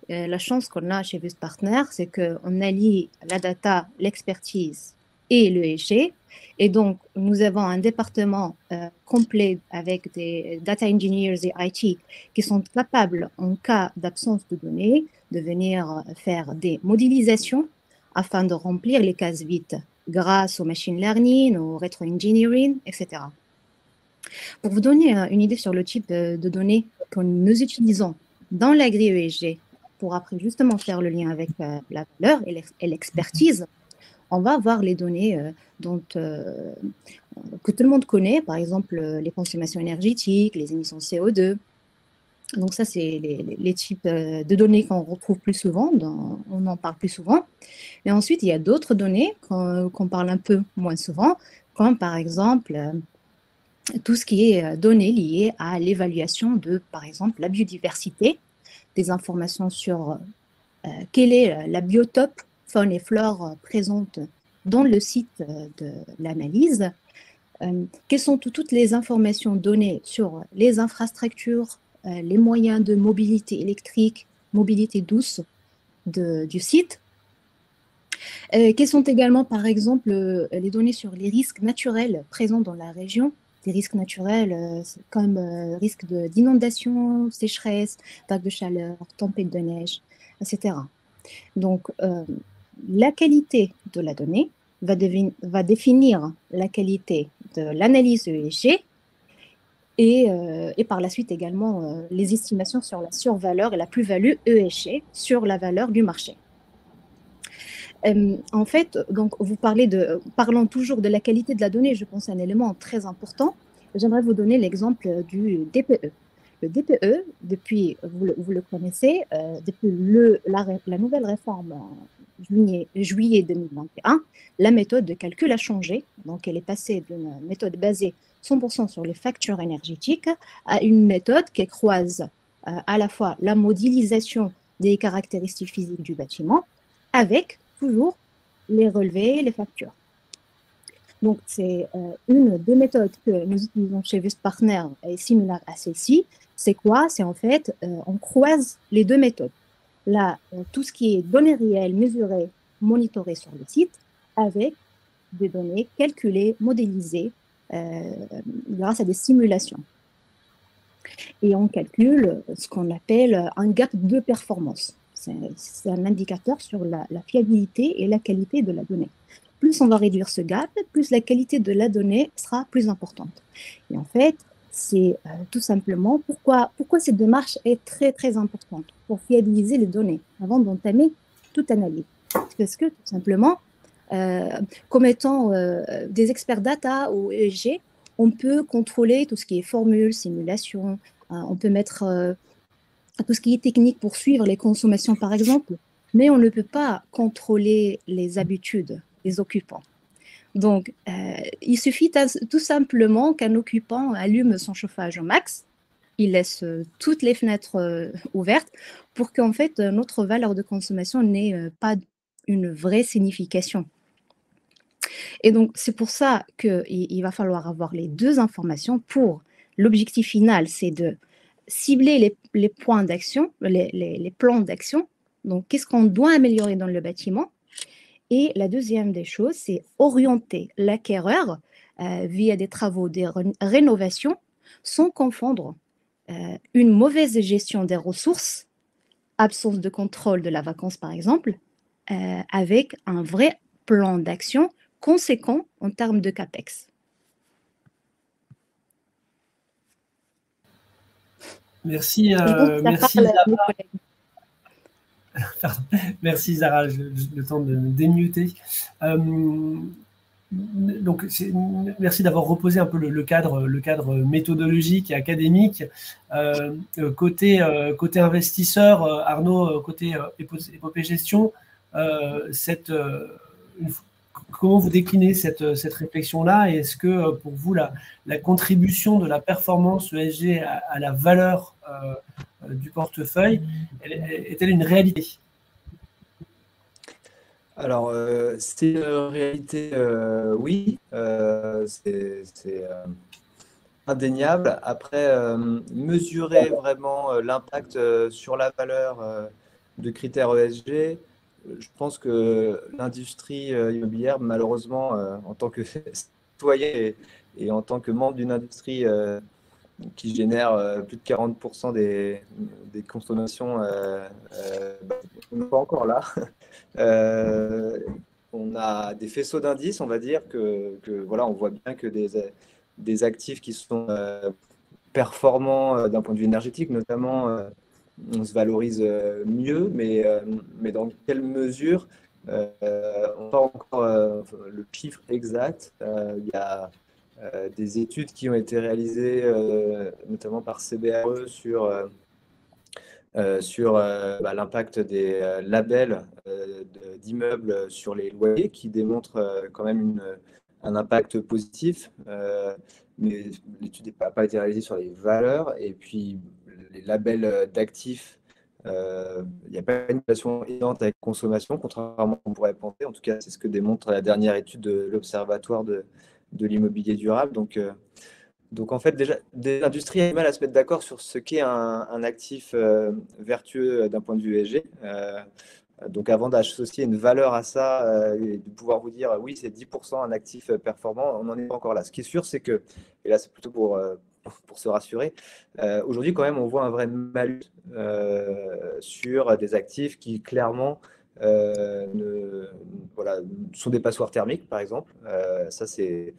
La chance qu'on a chez Vest Partners, c'est qu'on allie la data, l'expertise et l'ESG. Et donc, nous avons un département complet avec des data engineers et IT qui sont capables, en cas d'absence de données, de venir faire des modélisations afin de remplir les cases vides grâce au machine learning, au retro-engineering, etc. Pour vous donner une idée sur le type de données que nous utilisons dans la grille ESG, pour après justement faire le lien avec la valeur et l'expertise, on va avoir les données que tout le monde connaît, par exemple les consommations énergétiques, les émissions CO2. Donc ça, c'est les types de données qu'on retrouve plus souvent, on en parle plus souvent. Et ensuite, il y a d'autres données qu'on parle un peu moins souvent, comme par exemple tout ce qui est données liées à l'évaluation de, par exemple, la biodiversité, des informations sur quelle est la biotope, faune et flore présente dans le site de l'analyse, quelles sont toutes les informations données sur les infrastructures, les moyens de mobilité électrique, mobilité douce du site. Quelles sont également, par exemple, les données sur les risques naturels présents dans la région, des risques naturels comme risque d'inondation, sécheresse, vagues de chaleur, tempête de neige, etc. Donc, la qualité de la donnée va définir la qualité de l'analyse ESG et par la suite également les estimations sur la survaleur et la plus-value ESG sur la valeur du marché. En fait, donc, parlons toujours de la qualité de la donnée, je pense que c'est un élément très important. J'aimerais vous donner l'exemple du DPE. Le DPE, depuis, vous le connaissez, depuis la nouvelle réforme en juillet 2021, la méthode de calcul a changé. Donc, elle est passée d'une méthode basée 100% sur les factures énergétiques à une méthode qui croise à la fois la modélisation des caractéristiques physiques du bâtiment avec toujours les relevés et les factures. Donc, c'est une des méthodes que nous utilisons chez Vest Partners et similaire à celle-ci. C'est quoi? C'est en fait, on croise les deux méthodes. Là, tout ce qui est données réelles, mesurées, monitorées sur le site, avec des données calculées, modélisées grâce à des simulations. Et on calcule ce qu'on appelle un gap de performance. C'est un indicateur sur la fiabilité et la qualité de la donnée. Plus on va réduire ce gap, plus la qualité de la donnée sera plus importante. Et en fait, c'est tout simplement pourquoi cette démarche est très, très importante pour fiabiliser les données avant d'entamer toute analyse. Parce que tout simplement, comme étant des experts data ou ESG, on peut contrôler tout ce qui est formule, simulation, on peut mettre tout ce qui est technique pour suivre les consommations, par exemple, mais on ne peut pas contrôler les habitudes des occupants. Donc, il suffit tout simplement qu'un occupant allume son chauffage au max, il laisse toutes les fenêtres ouvertes pour qu'en fait, notre valeur de consommation n'ait pas une vraie signification. Et donc, c'est pour ça qu'il va falloir avoir les deux informations pour l'objectif final, c'est de cibler les points d'action, les plans d'action. Donc, qu'est-ce qu'on doit améliorer dans le bâtiment? Et la deuxième des choses, c'est orienter l'acquéreur via des travaux de rénovation sans confondre une mauvaise gestion des ressources, absence de contrôle de la vacance par exemple, avec un vrai plan d'action conséquent en termes de CAPEX. Merci, merci Zara, le temps de me démuter. Donc, merci d'avoir reposé un peu le cadre méthodologique et académique. Côté investisseur, Arnaud, côté épopée gestion, comment vous déclinez cette réflexion-là? Et est-ce que pour vous, la contribution de la performance ESG à la valeur du portefeuille est-elle une réalité? Alors, c'est une réalité, oui, c'est indéniable. Après, mesurer vraiment l'impact sur la valeur de critères ESG, je pense que l'industrie immobilière, malheureusement, en tant que citoyen et en tant que membre d'une industrie qui génère plus de 40% des consommations, on n'est pas encore là. On a des faisceaux d'indices, on va dire, que voilà, on voit bien que des actifs qui sont performants d'un point de vue énergétique, notamment, on se valorise mieux, mais dans quelle mesure on n'a pas encore le chiffre exact. Il y a des études qui ont été réalisées, notamment par CBRE, sur l'impact des labels d'immeubles sur les loyers, qui démontrent quand même un impact positif. Mais l'étude n'a pas été réalisée sur les valeurs. Et puis, les labels d'actifs, il n'y a pas une relation évidente avec consommation, contrairement à ce qu'on pourrait penser. En tout cas, c'est ce que démontre la dernière étude de l'Observatoire de l'immobilier durable. Donc en fait, déjà, l'industrie a du mal à se mettre d'accord sur ce qu'est un actif vertueux d'un point de vue ESG. Donc avant d'associer une valeur à ça et de pouvoir vous dire oui, c'est 10% un actif performant, on n'en est pas encore là. Ce qui est sûr, c'est que, et là c'est plutôt pour se rassurer, aujourd'hui quand même on voit un vrai malus sur des actifs qui clairement sont des passoires thermiques, par exemple. Ça, c'est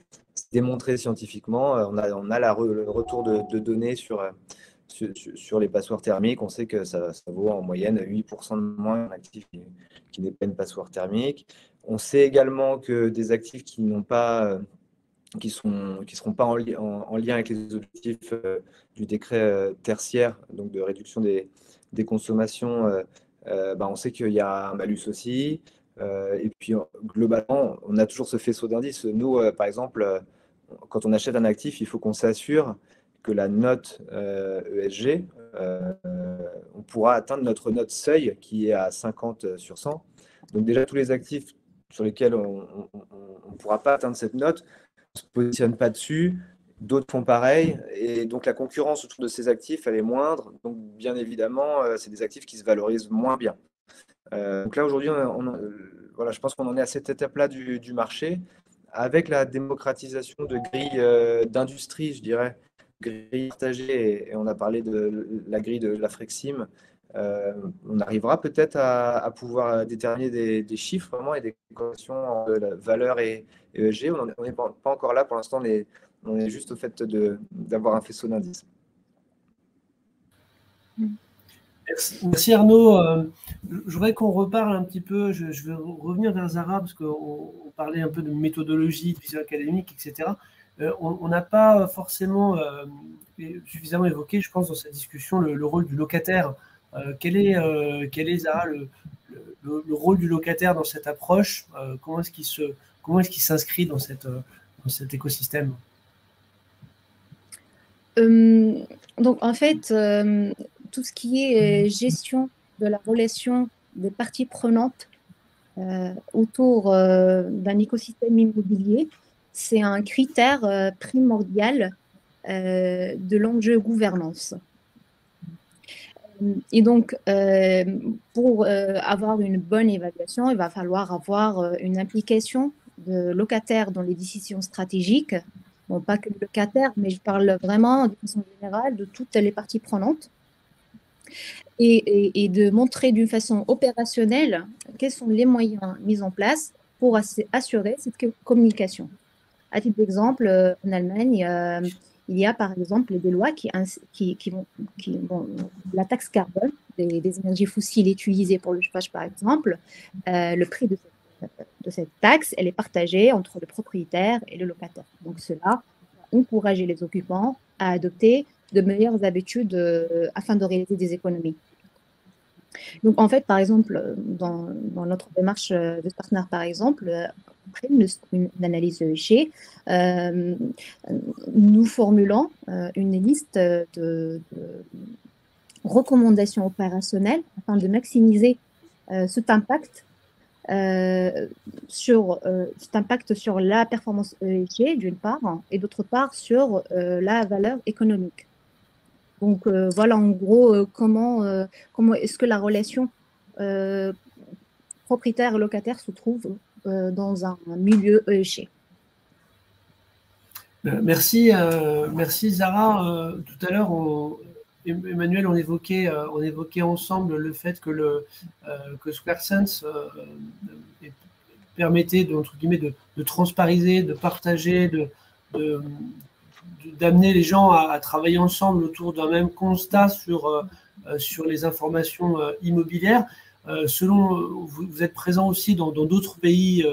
démontré scientifiquement. On a le retour de données sur les passoires thermiques. On sait que ça vaut en moyenne 8% de moins un actif qui n'est pas une passoire thermique. On sait également que des actifs qui seront pas en lien avec les objectifs du décret tertiaire, donc de réduction des consommations, on sait qu'il y a un malus aussi. Et puis, globalement, on a toujours ce faisceau d'indices. Nous, par exemple, quand on achète un actif, il faut qu'on s'assure que la note ESG, on pourra atteindre notre note seuil qui est à 50 sur 100. Donc déjà, tous les actifs sur lesquels on ne pourra pas atteindre cette note, on ne se positionne pas dessus. D'autres font pareil. Et donc, la concurrence autour de ces actifs, elle est moindre. Donc, bien évidemment, c'est des actifs qui se valorisent moins bien. Donc là, aujourd'hui, je pense qu'on en est à cette étape-là du marché, avec la démocratisation de grilles d'industrie, je dirais, grilles partagées, et on a parlé de la grille de la Frexim. On arrivera peut-être à pouvoir déterminer des chiffres vraiment et des corrélations de la valeur et ESG. On n'est pas encore là pour l'instant, on est juste au fait d'avoir un faisceau d'indices. Merci Arnaud. Je voudrais qu'on reparle un petit peu, je vais revenir vers Zara, parce qu'on parlait un peu de méthodologie, de vision académique, etc. On n'a pas forcément suffisamment évoqué, je pense, dans cette discussion, le rôle du locataire. Quel est Zara, le rôle du locataire dans cette approche? Comment est-ce qu'il s'inscrit dans cet écosystème? Donc, en fait, tout ce qui est gestion de la relation des parties prenantes autour d'un écosystème immobilier, c'est un critère primordial de l'enjeu gouvernance. Et donc, pour avoir une bonne évaluation, il va falloir avoir une implication de locataires dans les décisions stratégiques. Bon, pas que le locataire, mais je parle vraiment de façon générale de toutes les parties prenantes. Et de montrer d'une façon opérationnelle quels sont les moyens mis en place pour assurer cette communication. À titre d'exemple, en Allemagne, il y a par exemple des lois qui vont la taxe carbone des énergies fossiles utilisées pour le chauffage, par exemple, le prix de cette taxe, elle est partagée entre le propriétaire et le locataire. Donc cela va encourager les occupants à adopter de meilleures habitudes afin de réaliser des économies. Donc en fait, par exemple, dans notre démarche de partenaire, par exemple, après une analyse ESG, nous formulons une liste de recommandations opérationnelles afin de maximiser cet impact sur la performance ESG d'une part et d'autre part sur la valeur économique. Donc voilà en gros comment est-ce que la relation propriétaire-locataire se trouve dans un milieu ESG. Merci Zara. Tout à l'heure, Emmanuel, on évoquait ensemble le fait que SquareSense permettait entre guillemets de transpariser, de partager, d'amener les gens à travailler ensemble autour d'un même constat sur les informations immobilières. Vous êtes présent aussi dans d'autres pays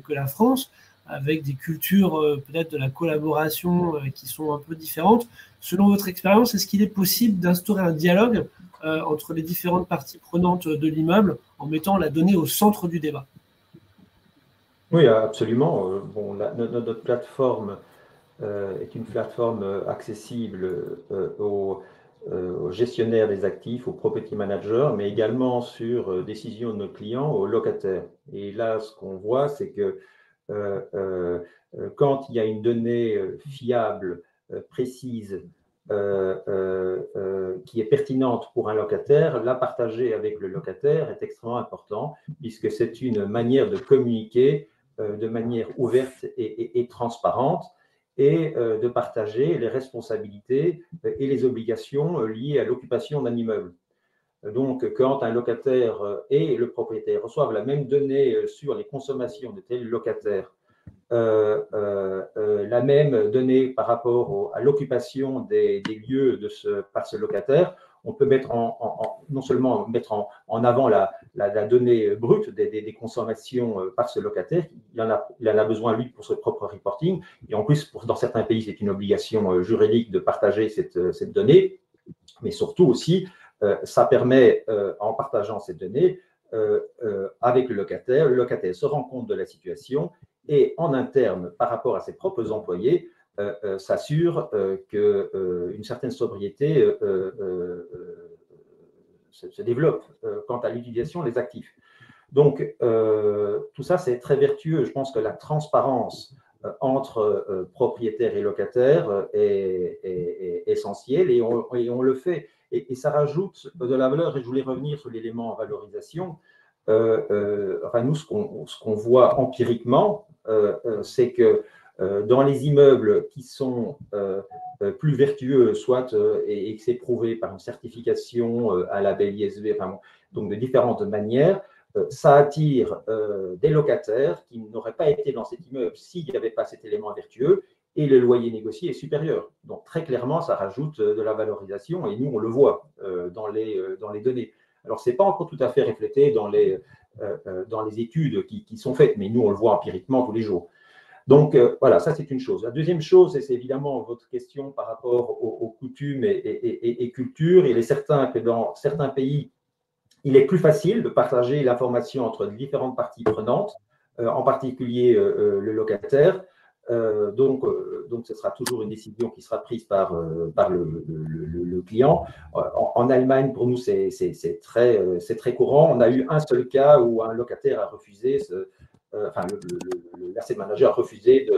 que la France, avec des cultures peut-être de la collaboration qui sont un peu différentes. Selon votre expérience, est-ce qu'il est possible d'instaurer un dialogue entre les différentes parties prenantes de l'immeuble en mettant la donnée au centre du débat? Oui, absolument. Notre plateforme est une plateforme accessible aux gestionnaires des actifs, aux property managers, mais également sur décision de nos clients, aux locataires. Et là, ce qu'on voit, c'est que quand il y a une donnée fiable, précise, qui est pertinente pour un locataire, la partager avec le locataire est extrêmement important, puisque c'est une manière de communiquer de manière ouverte et transparente, et de partager les responsabilités et les obligations liées à l'occupation d'un immeuble. Donc, quand un locataire et le propriétaire reçoivent la même donnée sur les consommations de tel locataire, la même donnée par rapport à l'occupation des lieux par ce locataire, on peut non seulement mettre en avant la donnée brute des consommations par ce locataire, il en a besoin, lui, pour son propre reporting, et en plus, dans certains pays, c'est une obligation juridique de partager cette donnée, mais surtout aussi, ça permet, en partageant cette donnée avec le locataire se rend compte de la situation et en interne, par rapport à ses propres employés, s'assure qu'une certaine sobriété se développe quant à l'utilisation des actifs. Donc, tout ça, c'est très vertueux. Je pense que la transparence entre propriétaires et locataires est essentielle, et on le fait. Et ça rajoute de la valeur, et je voulais revenir sur l'élément en valorisation. Nous, ce qu'on voit empiriquement, c'est que dans les immeubles qui sont plus vertueux, soit et que c'est prouvé par une certification à label ISV, donc de différentes manières, ça attire des locataires qui n'auraient pas été dans cet immeuble s'il n'y avait pas cet élément vertueux, et le loyer négocié est supérieur. Donc très clairement, ça rajoute de la valorisation, et nous, on le voit dans les données. Alors, ce n'est pas encore tout à fait reflété dans les études qui sont faites, mais nous, on le voit empiriquement tous les jours. Donc, voilà, ça, c'est une chose. La deuxième chose, c'est évidemment votre question par rapport aux coutumes et cultures. Il est certain que dans certains pays, il est plus facile de partager l'information entre différentes parties prenantes, en particulier le locataire. Donc, ce sera toujours une décision qui sera prise par le client. En Allemagne, pour nous, c'est très courant. On a eu un seul cas où un locataire a refusé, l'asset manager a refusé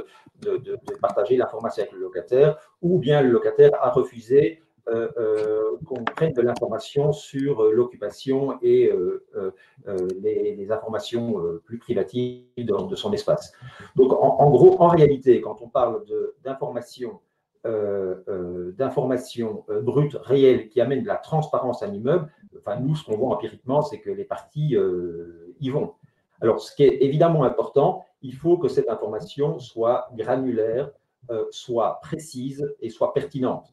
de partager l'information avec le locataire, ou bien le locataire a refusé qu'on prenne de l'information sur l'occupation et les informations plus privatives de son espace. Donc, en gros, en réalité, quand on parle d'informations brutes, réelles, qui amènent de la transparence à l'immeuble, nous, ce qu'on voit empiriquement, c'est que les parties y vont. Alors, ce qui est évidemment important, il faut que cette information soit granulaire, soit précise et soit pertinente.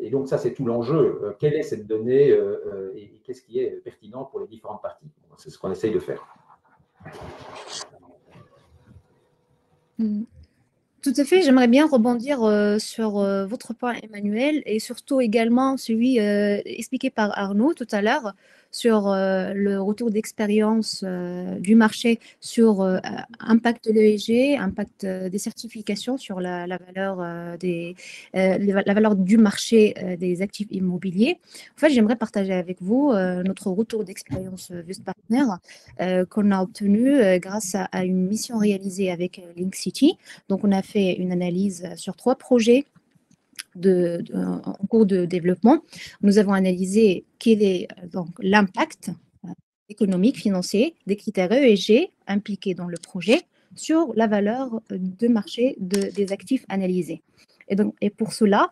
Et donc, ça, c'est tout l'enjeu. Quelle est cette donnée et qu'est-ce qui est pertinent pour les différentes parties? C'est ce qu'on essaye de faire. Tout à fait. J'aimerais bien rebondir sur votre point, Emmanuel, et surtout également celui expliqué par Arnaud tout à l'heure sur le retour d'expérience du marché sur impact de l'ESG, impact des certifications sur la valeur, la valeur du marché des actifs immobiliers. En fait, j'aimerais partager avec vous notre retour d'expérience Wust Partner qu'on a obtenu grâce à une mission réalisée avec Link City. Donc, on a fait une analyse sur 3 projets en cours de développement. Nous avons analysé quel est donc l'impact économique, financier des critères ESG impliqués dans le projet sur la valeur de marché des actifs analysés. Et pour cela,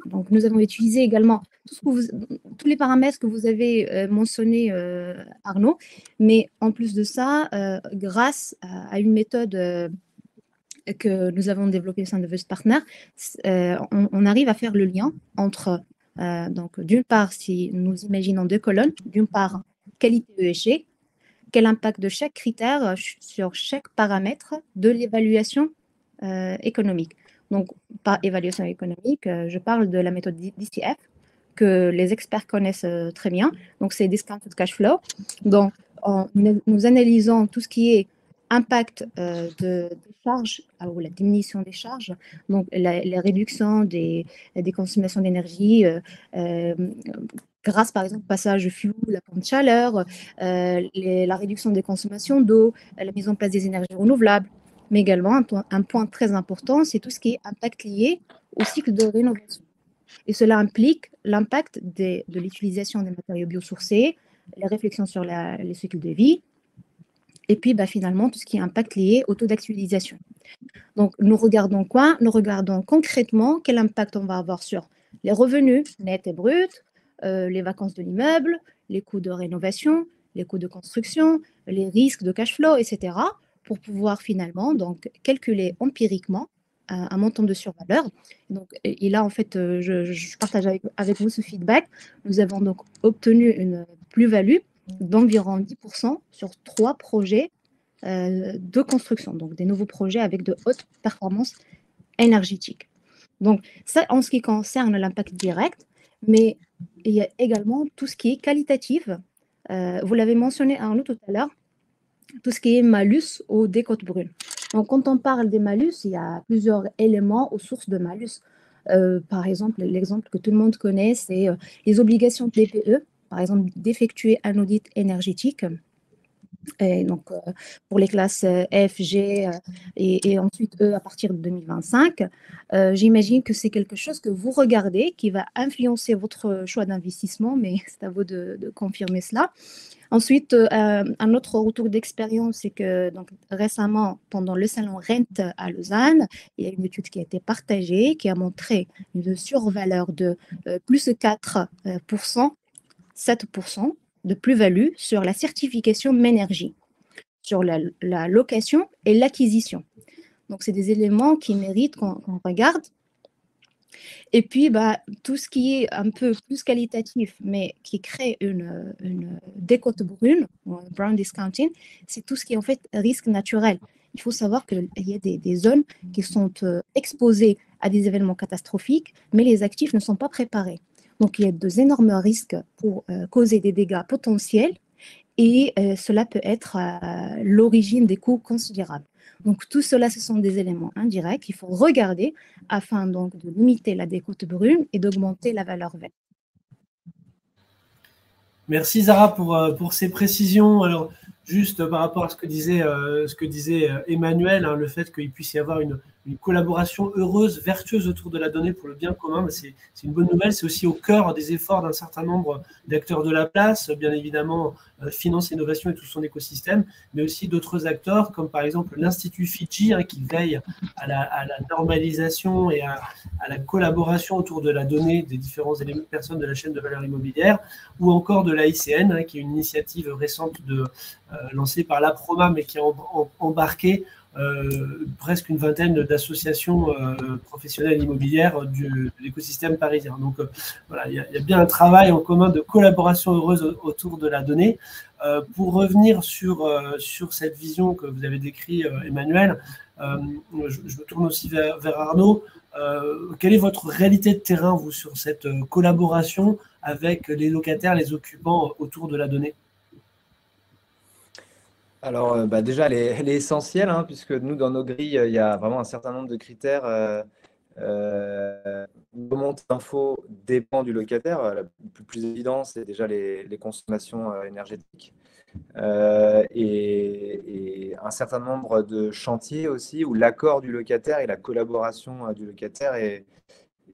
donc nous avons utilisé également tous les paramètres que vous avez mentionnés, Arnaud, mais en plus de ça, grâce à une méthode que nous avons développé au sein de Wust Partner, on arrive à faire le lien entre, donc d'une part, si nous imaginons 2 colonnes, d'une part, qualité ESG, quel impact de chaque critère sur chaque paramètre de l'évaluation économique. Donc, par évaluation économique, je parle de la méthode DCF, que les experts connaissent très bien. Donc, c'est Discounted Cash Flow. Donc, nous analysons tout ce qui est impact de charges ou la diminution des charges, donc la réduction des consommations d'énergie grâce par exemple au passage de fuel, la pompe de chaleur, la réduction des consommations d'eau, la mise en place des énergies renouvelables, mais également un point très important, c'est tout ce qui est impact lié au cycle de rénovation. Et cela implique l'impact de l'utilisation des matériaux biosourcés, les réflexions sur les cycles de vie, et puis finalement tout ce qui est impact lié au taux d'actualisation. Donc nous regardons quoi? Nous regardons concrètement quel impact on va avoir sur les revenus nets et bruts, les vacances de l'immeuble, les coûts de rénovation, les coûts de construction, les risques de cash flow, etc. pour pouvoir finalement donc calculer empiriquement un montant de survaleur. Donc, et là, en fait, je partage avec vous ce feedback. Nous avons donc obtenu une plus-value d'environ 10% sur 3 projets de construction, donc des nouveaux projets avec de hautes performances énergétiques. Donc, ça, en ce qui concerne l'impact direct, mais il y a également tout ce qui est qualitatif. Vous l'avez mentionné, Arnaud, tout à l'heure, tout ce qui est malus ou décote brune. Donc, quand on parle des malus, il y a plusieurs éléments aux sources de malus. Par exemple, l'exemple que tout le monde connaît, c'est les obligations de l'EPE, par exemple, d'effectuer un audit énergétique. Et donc, pour les classes F, G et ensuite E à partir de 2025, j'imagine que c'est quelque chose que vous regardez, qui va influencer votre choix d'investissement, mais c'est à vous de confirmer cela. Ensuite, un autre retour d'expérience, c'est que donc, récemment, pendant le salon Rent à Lausanne, il y a une étude qui a été partagée, qui a montré une survaleur de plus de 4%, 7% de plus-value sur la certification Ménergie, sur la location et l'acquisition. Donc, c'est des éléments qui méritent qu'on regarde. Et puis, tout ce qui est un peu plus qualitatif, mais qui crée une décote brune, brown discounting, c'est tout ce qui est en fait risque naturel. Il faut savoir qu'il y a des zones qui sont exposées à des événements catastrophiques, mais les actifs ne sont pas préparés. Donc, il y a de énormes risques pour causer des dégâts potentiels et cela peut être l'origine des coûts considérables. Donc, tout cela, ce sont des éléments indirects qu'il faut regarder afin donc de limiter la décote brune et d'augmenter la valeur verte. Merci Zara pour ces précisions. Alors, juste par rapport à ce que disait Emmanuel, hein, le fait qu'il puisse y avoir une collaboration heureuse, vertueuse autour de la donnée pour le bien commun, c'est une bonne nouvelle. C'est aussi au cœur des efforts d'un certain nombre d'acteurs de la place, bien évidemment, Finance Innovation et tout son écosystème, mais aussi d'autres acteurs, comme par exemple l'Institut Fidji, hein, qui veille à la normalisation et à la collaboration autour de la donnée des différents éléments de personnes de la chaîne de valeur immobilière, ou encore de l'AICN, hein, qui est une initiative récente lancée par l'APROMA, mais qui a embarqué presque une vingtaine d'associations professionnelles immobilières de l'écosystème parisien. Donc voilà, il y a bien un travail en commun de collaboration heureuse autour de la donnée. Pour revenir sur cette vision que vous avez décrite, Emmanuel, je me tourne aussi vers Arnaud. Quelle est votre réalité de terrain, vous, sur cette collaboration avec les locataires, les occupants autour de la donnée? Alors, déjà, elle est essentielle, hein, puisque nous, dans nos grilles, il y a vraiment un certain nombre de critères. Remonter l'info dépend du locataire. La plus évident, c'est déjà les consommations énergétiques. Et un certain nombre de chantiers aussi, où l'accord du locataire et la collaboration du locataire est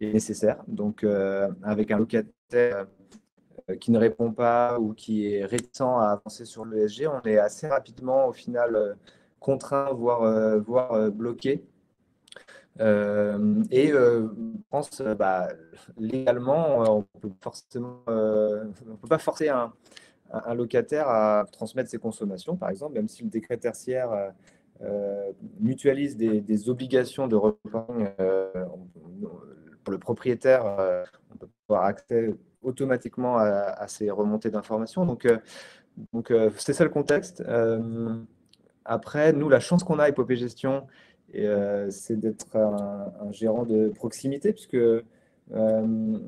nécessaire. Donc, avec un locataire qui ne répond pas ou qui est réticent à avancer sur l'ESG, on est assez rapidement, au final, contraint, voire bloqué. Je pense, légalement, on ne peut pas forcer un locataire à transmettre ses consommations, par exemple, même si le décret tertiaire mutualise des obligations de reporting pour le propriétaire, on peut avoir accès automatiquement à ces remontées d'informations. Donc c'est ça le contexte. Après, nous, la chance qu'on a à Epopée Gestion, c'est d'être un gérant de proximité, puisque on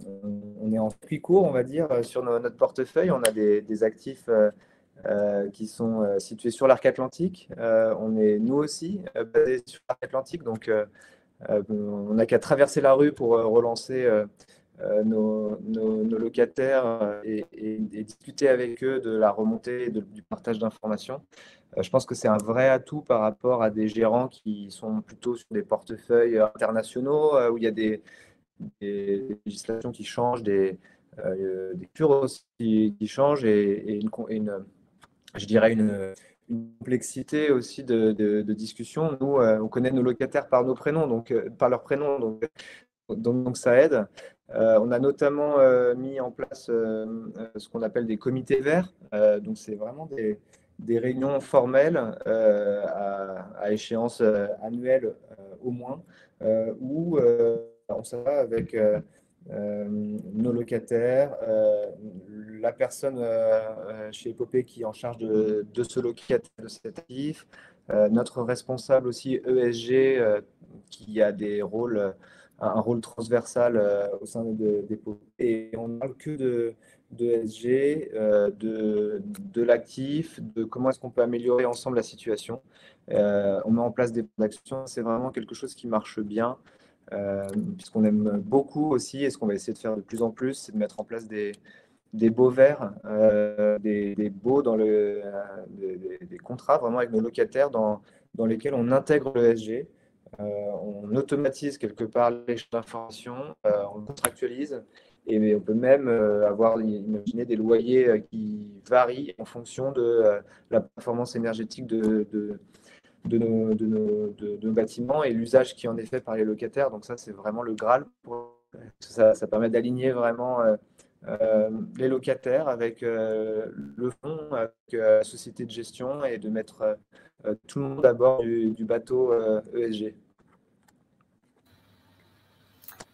est en circuit court, on va dire, sur notre portefeuille. On a des actifs qui sont situés sur l'arc atlantique. On est, nous aussi, basés sur l'arc atlantique. Donc, on n'a qu'à traverser la rue pour relancer nos locataires et discuter avec eux de la remontée du partage d'informations. Je pense que c'est un vrai atout par rapport à des gérants qui sont plutôt sur des portefeuilles internationaux où il y a des législations qui changent, des cultures aussi qui changent et je dirais une complexité aussi de discussion. Nous, on connaît nos locataires par nos prénoms, donc par leurs prénoms, donc ça aide. On a notamment mis en place ce qu'on appelle des comités verts. Donc c'est vraiment des réunions formelles à échéance annuelle au moins, où on s'assoit avec nos locataires, la personne chez Epopée qui est en charge de ce locataire, de cet actif, notre responsable aussi ESG qui a un rôle transversal au sein d'Epopée. Et on ne parle que de ESG, de l'actif, de comment est-ce qu'on peut améliorer ensemble la situation. On met en place des plans d'action, c'est vraiment quelque chose qui marche bien. Puisqu'on aime beaucoup aussi, et ce qu'on va essayer de faire de plus en plus, c'est de mettre en place des baux verts, des baux dans des contrats vraiment avec nos locataires dans lesquels on intègre le ESG, on automatise quelque part l'échange d'informations, on contractualise, et on peut même imaginer des loyers qui varient en fonction de la performance énergétique de nos bâtiments et l'usage qui en est fait par les locataires. Donc ça, c'est vraiment le Graal. Ça permet d'aligner vraiment les locataires avec le fonds, avec la société de gestion et de mettre tout le monde à bord du bateau ESG.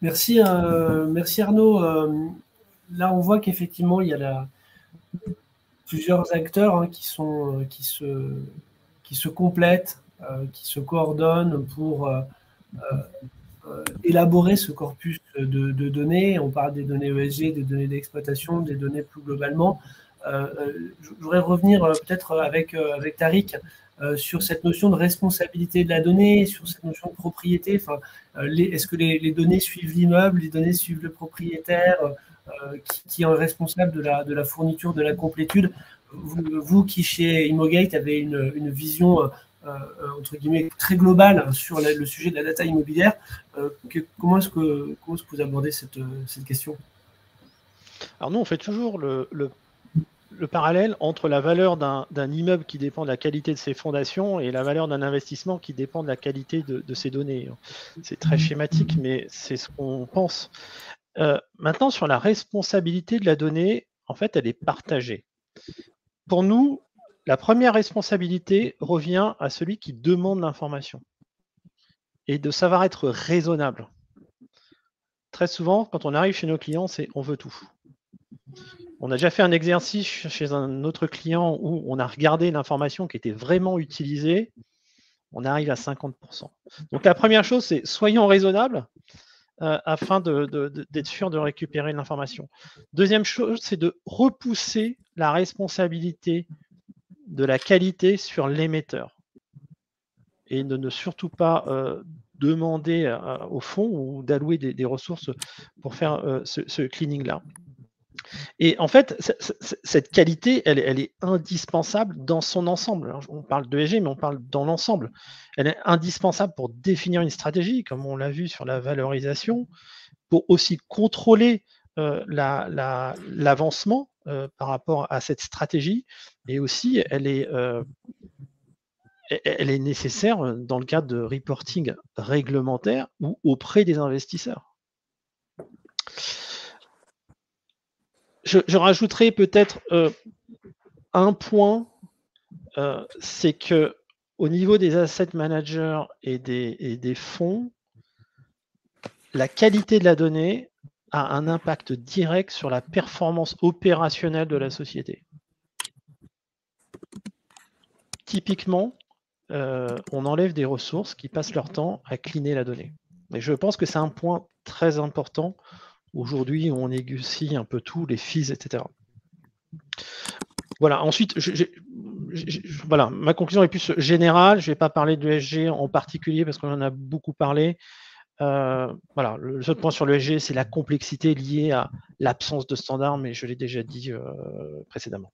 Merci Arnaud. Là, on voit qu'effectivement, il y a plusieurs acteurs hein, qui se complètent, qui se coordonnent pour élaborer ce corpus de données. On parle des données ESG, des données d'exploitation, des données plus globalement. Je voudrais revenir peut-être avec Tariq sur cette notion de responsabilité de la donnée, sur cette notion de propriété. Enfin, est-ce que les données suivent l'immeuble, les données suivent le propriétaire, qui est responsable de la fourniture, de la complétude? Vous qui, chez Immogate, avez une vision entre guillemets très globale sur le sujet de la data immobilière, comment est-ce que vous abordez cette question? Alors nous, on fait toujours le parallèle entre la valeur d'un immeuble qui dépend de la qualité de ses fondations et la valeur d'un investissement qui dépend de la qualité de ses données. C'est très schématique, mais c'est ce qu'on pense. Maintenant, sur la responsabilité de la donnée, en fait, elle est partagée. Pour nous, la première responsabilité revient à celui qui demande l'information et de savoir être raisonnable. Très souvent, quand on arrive chez nos clients, c'est on veut tout. On a déjà fait un exercice chez un autre client où on a regardé l'information qui était vraiment utilisée. On arrive à 50%. Donc la première chose, c'est soyons raisonnables afin d'être sûr de récupérer l'information. Deuxième chose, c'est de repousser la responsabilité de la qualité sur l'émetteur et de ne surtout pas demander au fond ou d'allouer des ressources pour faire ce cleaning-là. Et en fait, cette qualité, elle est indispensable dans son ensemble. Alors, on parle d'ESG, mais on parle dans l'ensemble. Elle est indispensable pour définir une stratégie, comme on l'a vu sur la valorisation, pour aussi contrôler l'avancement par rapport à cette stratégie. Et aussi, elle est nécessaire dans le cadre de reporting réglementaire ou auprès des investisseurs. Je rajouterai peut-être un point, c'est que au niveau des asset managers et des fonds, la qualité de la donnée a un impact direct sur la performance opérationnelle de la société. Typiquement, on enlève des ressources qui passent leur temps à cleaner la donnée. Et je pense que c'est un point très important. Aujourd'hui, on négocie un peu tout, les fees, etc. Voilà, ensuite, voilà, ma conclusion est plus générale. Je ne vais pas parler de l'ESG en particulier parce qu'on en a beaucoup parlé. Voilà, le seul point sur l'ESG, c'est la complexité liée à l'absence de standards, mais je l'ai déjà dit précédemment.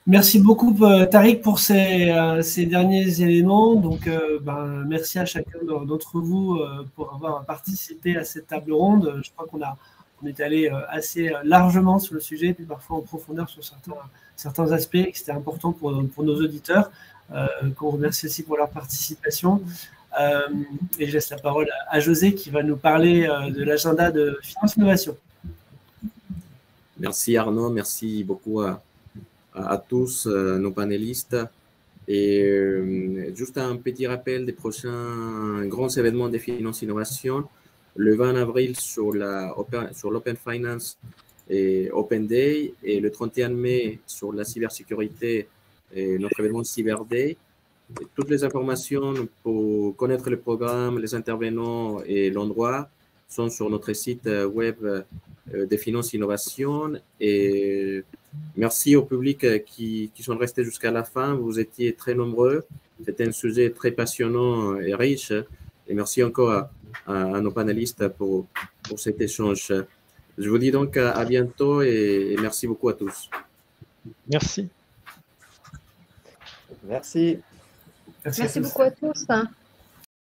Merci beaucoup, Tariq, pour ces derniers éléments. Donc, merci à chacun d'entre vous pour avoir participé à cette table ronde. Je crois qu'on est allé assez largement sur le sujet, puis parfois en profondeur sur certains aspects, et que c'était important pour nos auditeurs, qu'on remercie aussi pour leur participation. Et je laisse la parole à José qui va nous parler de l'agenda de Finance Innovation. Merci Arnaud, merci beaucoup à tous nos panélistes. Et juste un petit rappel des prochains grands événements de Finance Innovation. Le 20 avril sur l'Open Finance et Open Day, et le 31 mai sur la cybersécurité et notre événement Cyber Day. Et toutes les informations pour connaître le programme, les intervenants et l'endroit sont sur notre site web de Finance Innovation. Et merci au public qui sont restés jusqu'à la fin. Vous étiez très nombreux. C'était un sujet très passionnant et riche. Et merci encore à nos panélistes pour cet échange. Je vous dis donc à bientôt et merci beaucoup à tous. Merci. Merci. Merci beaucoup à tous.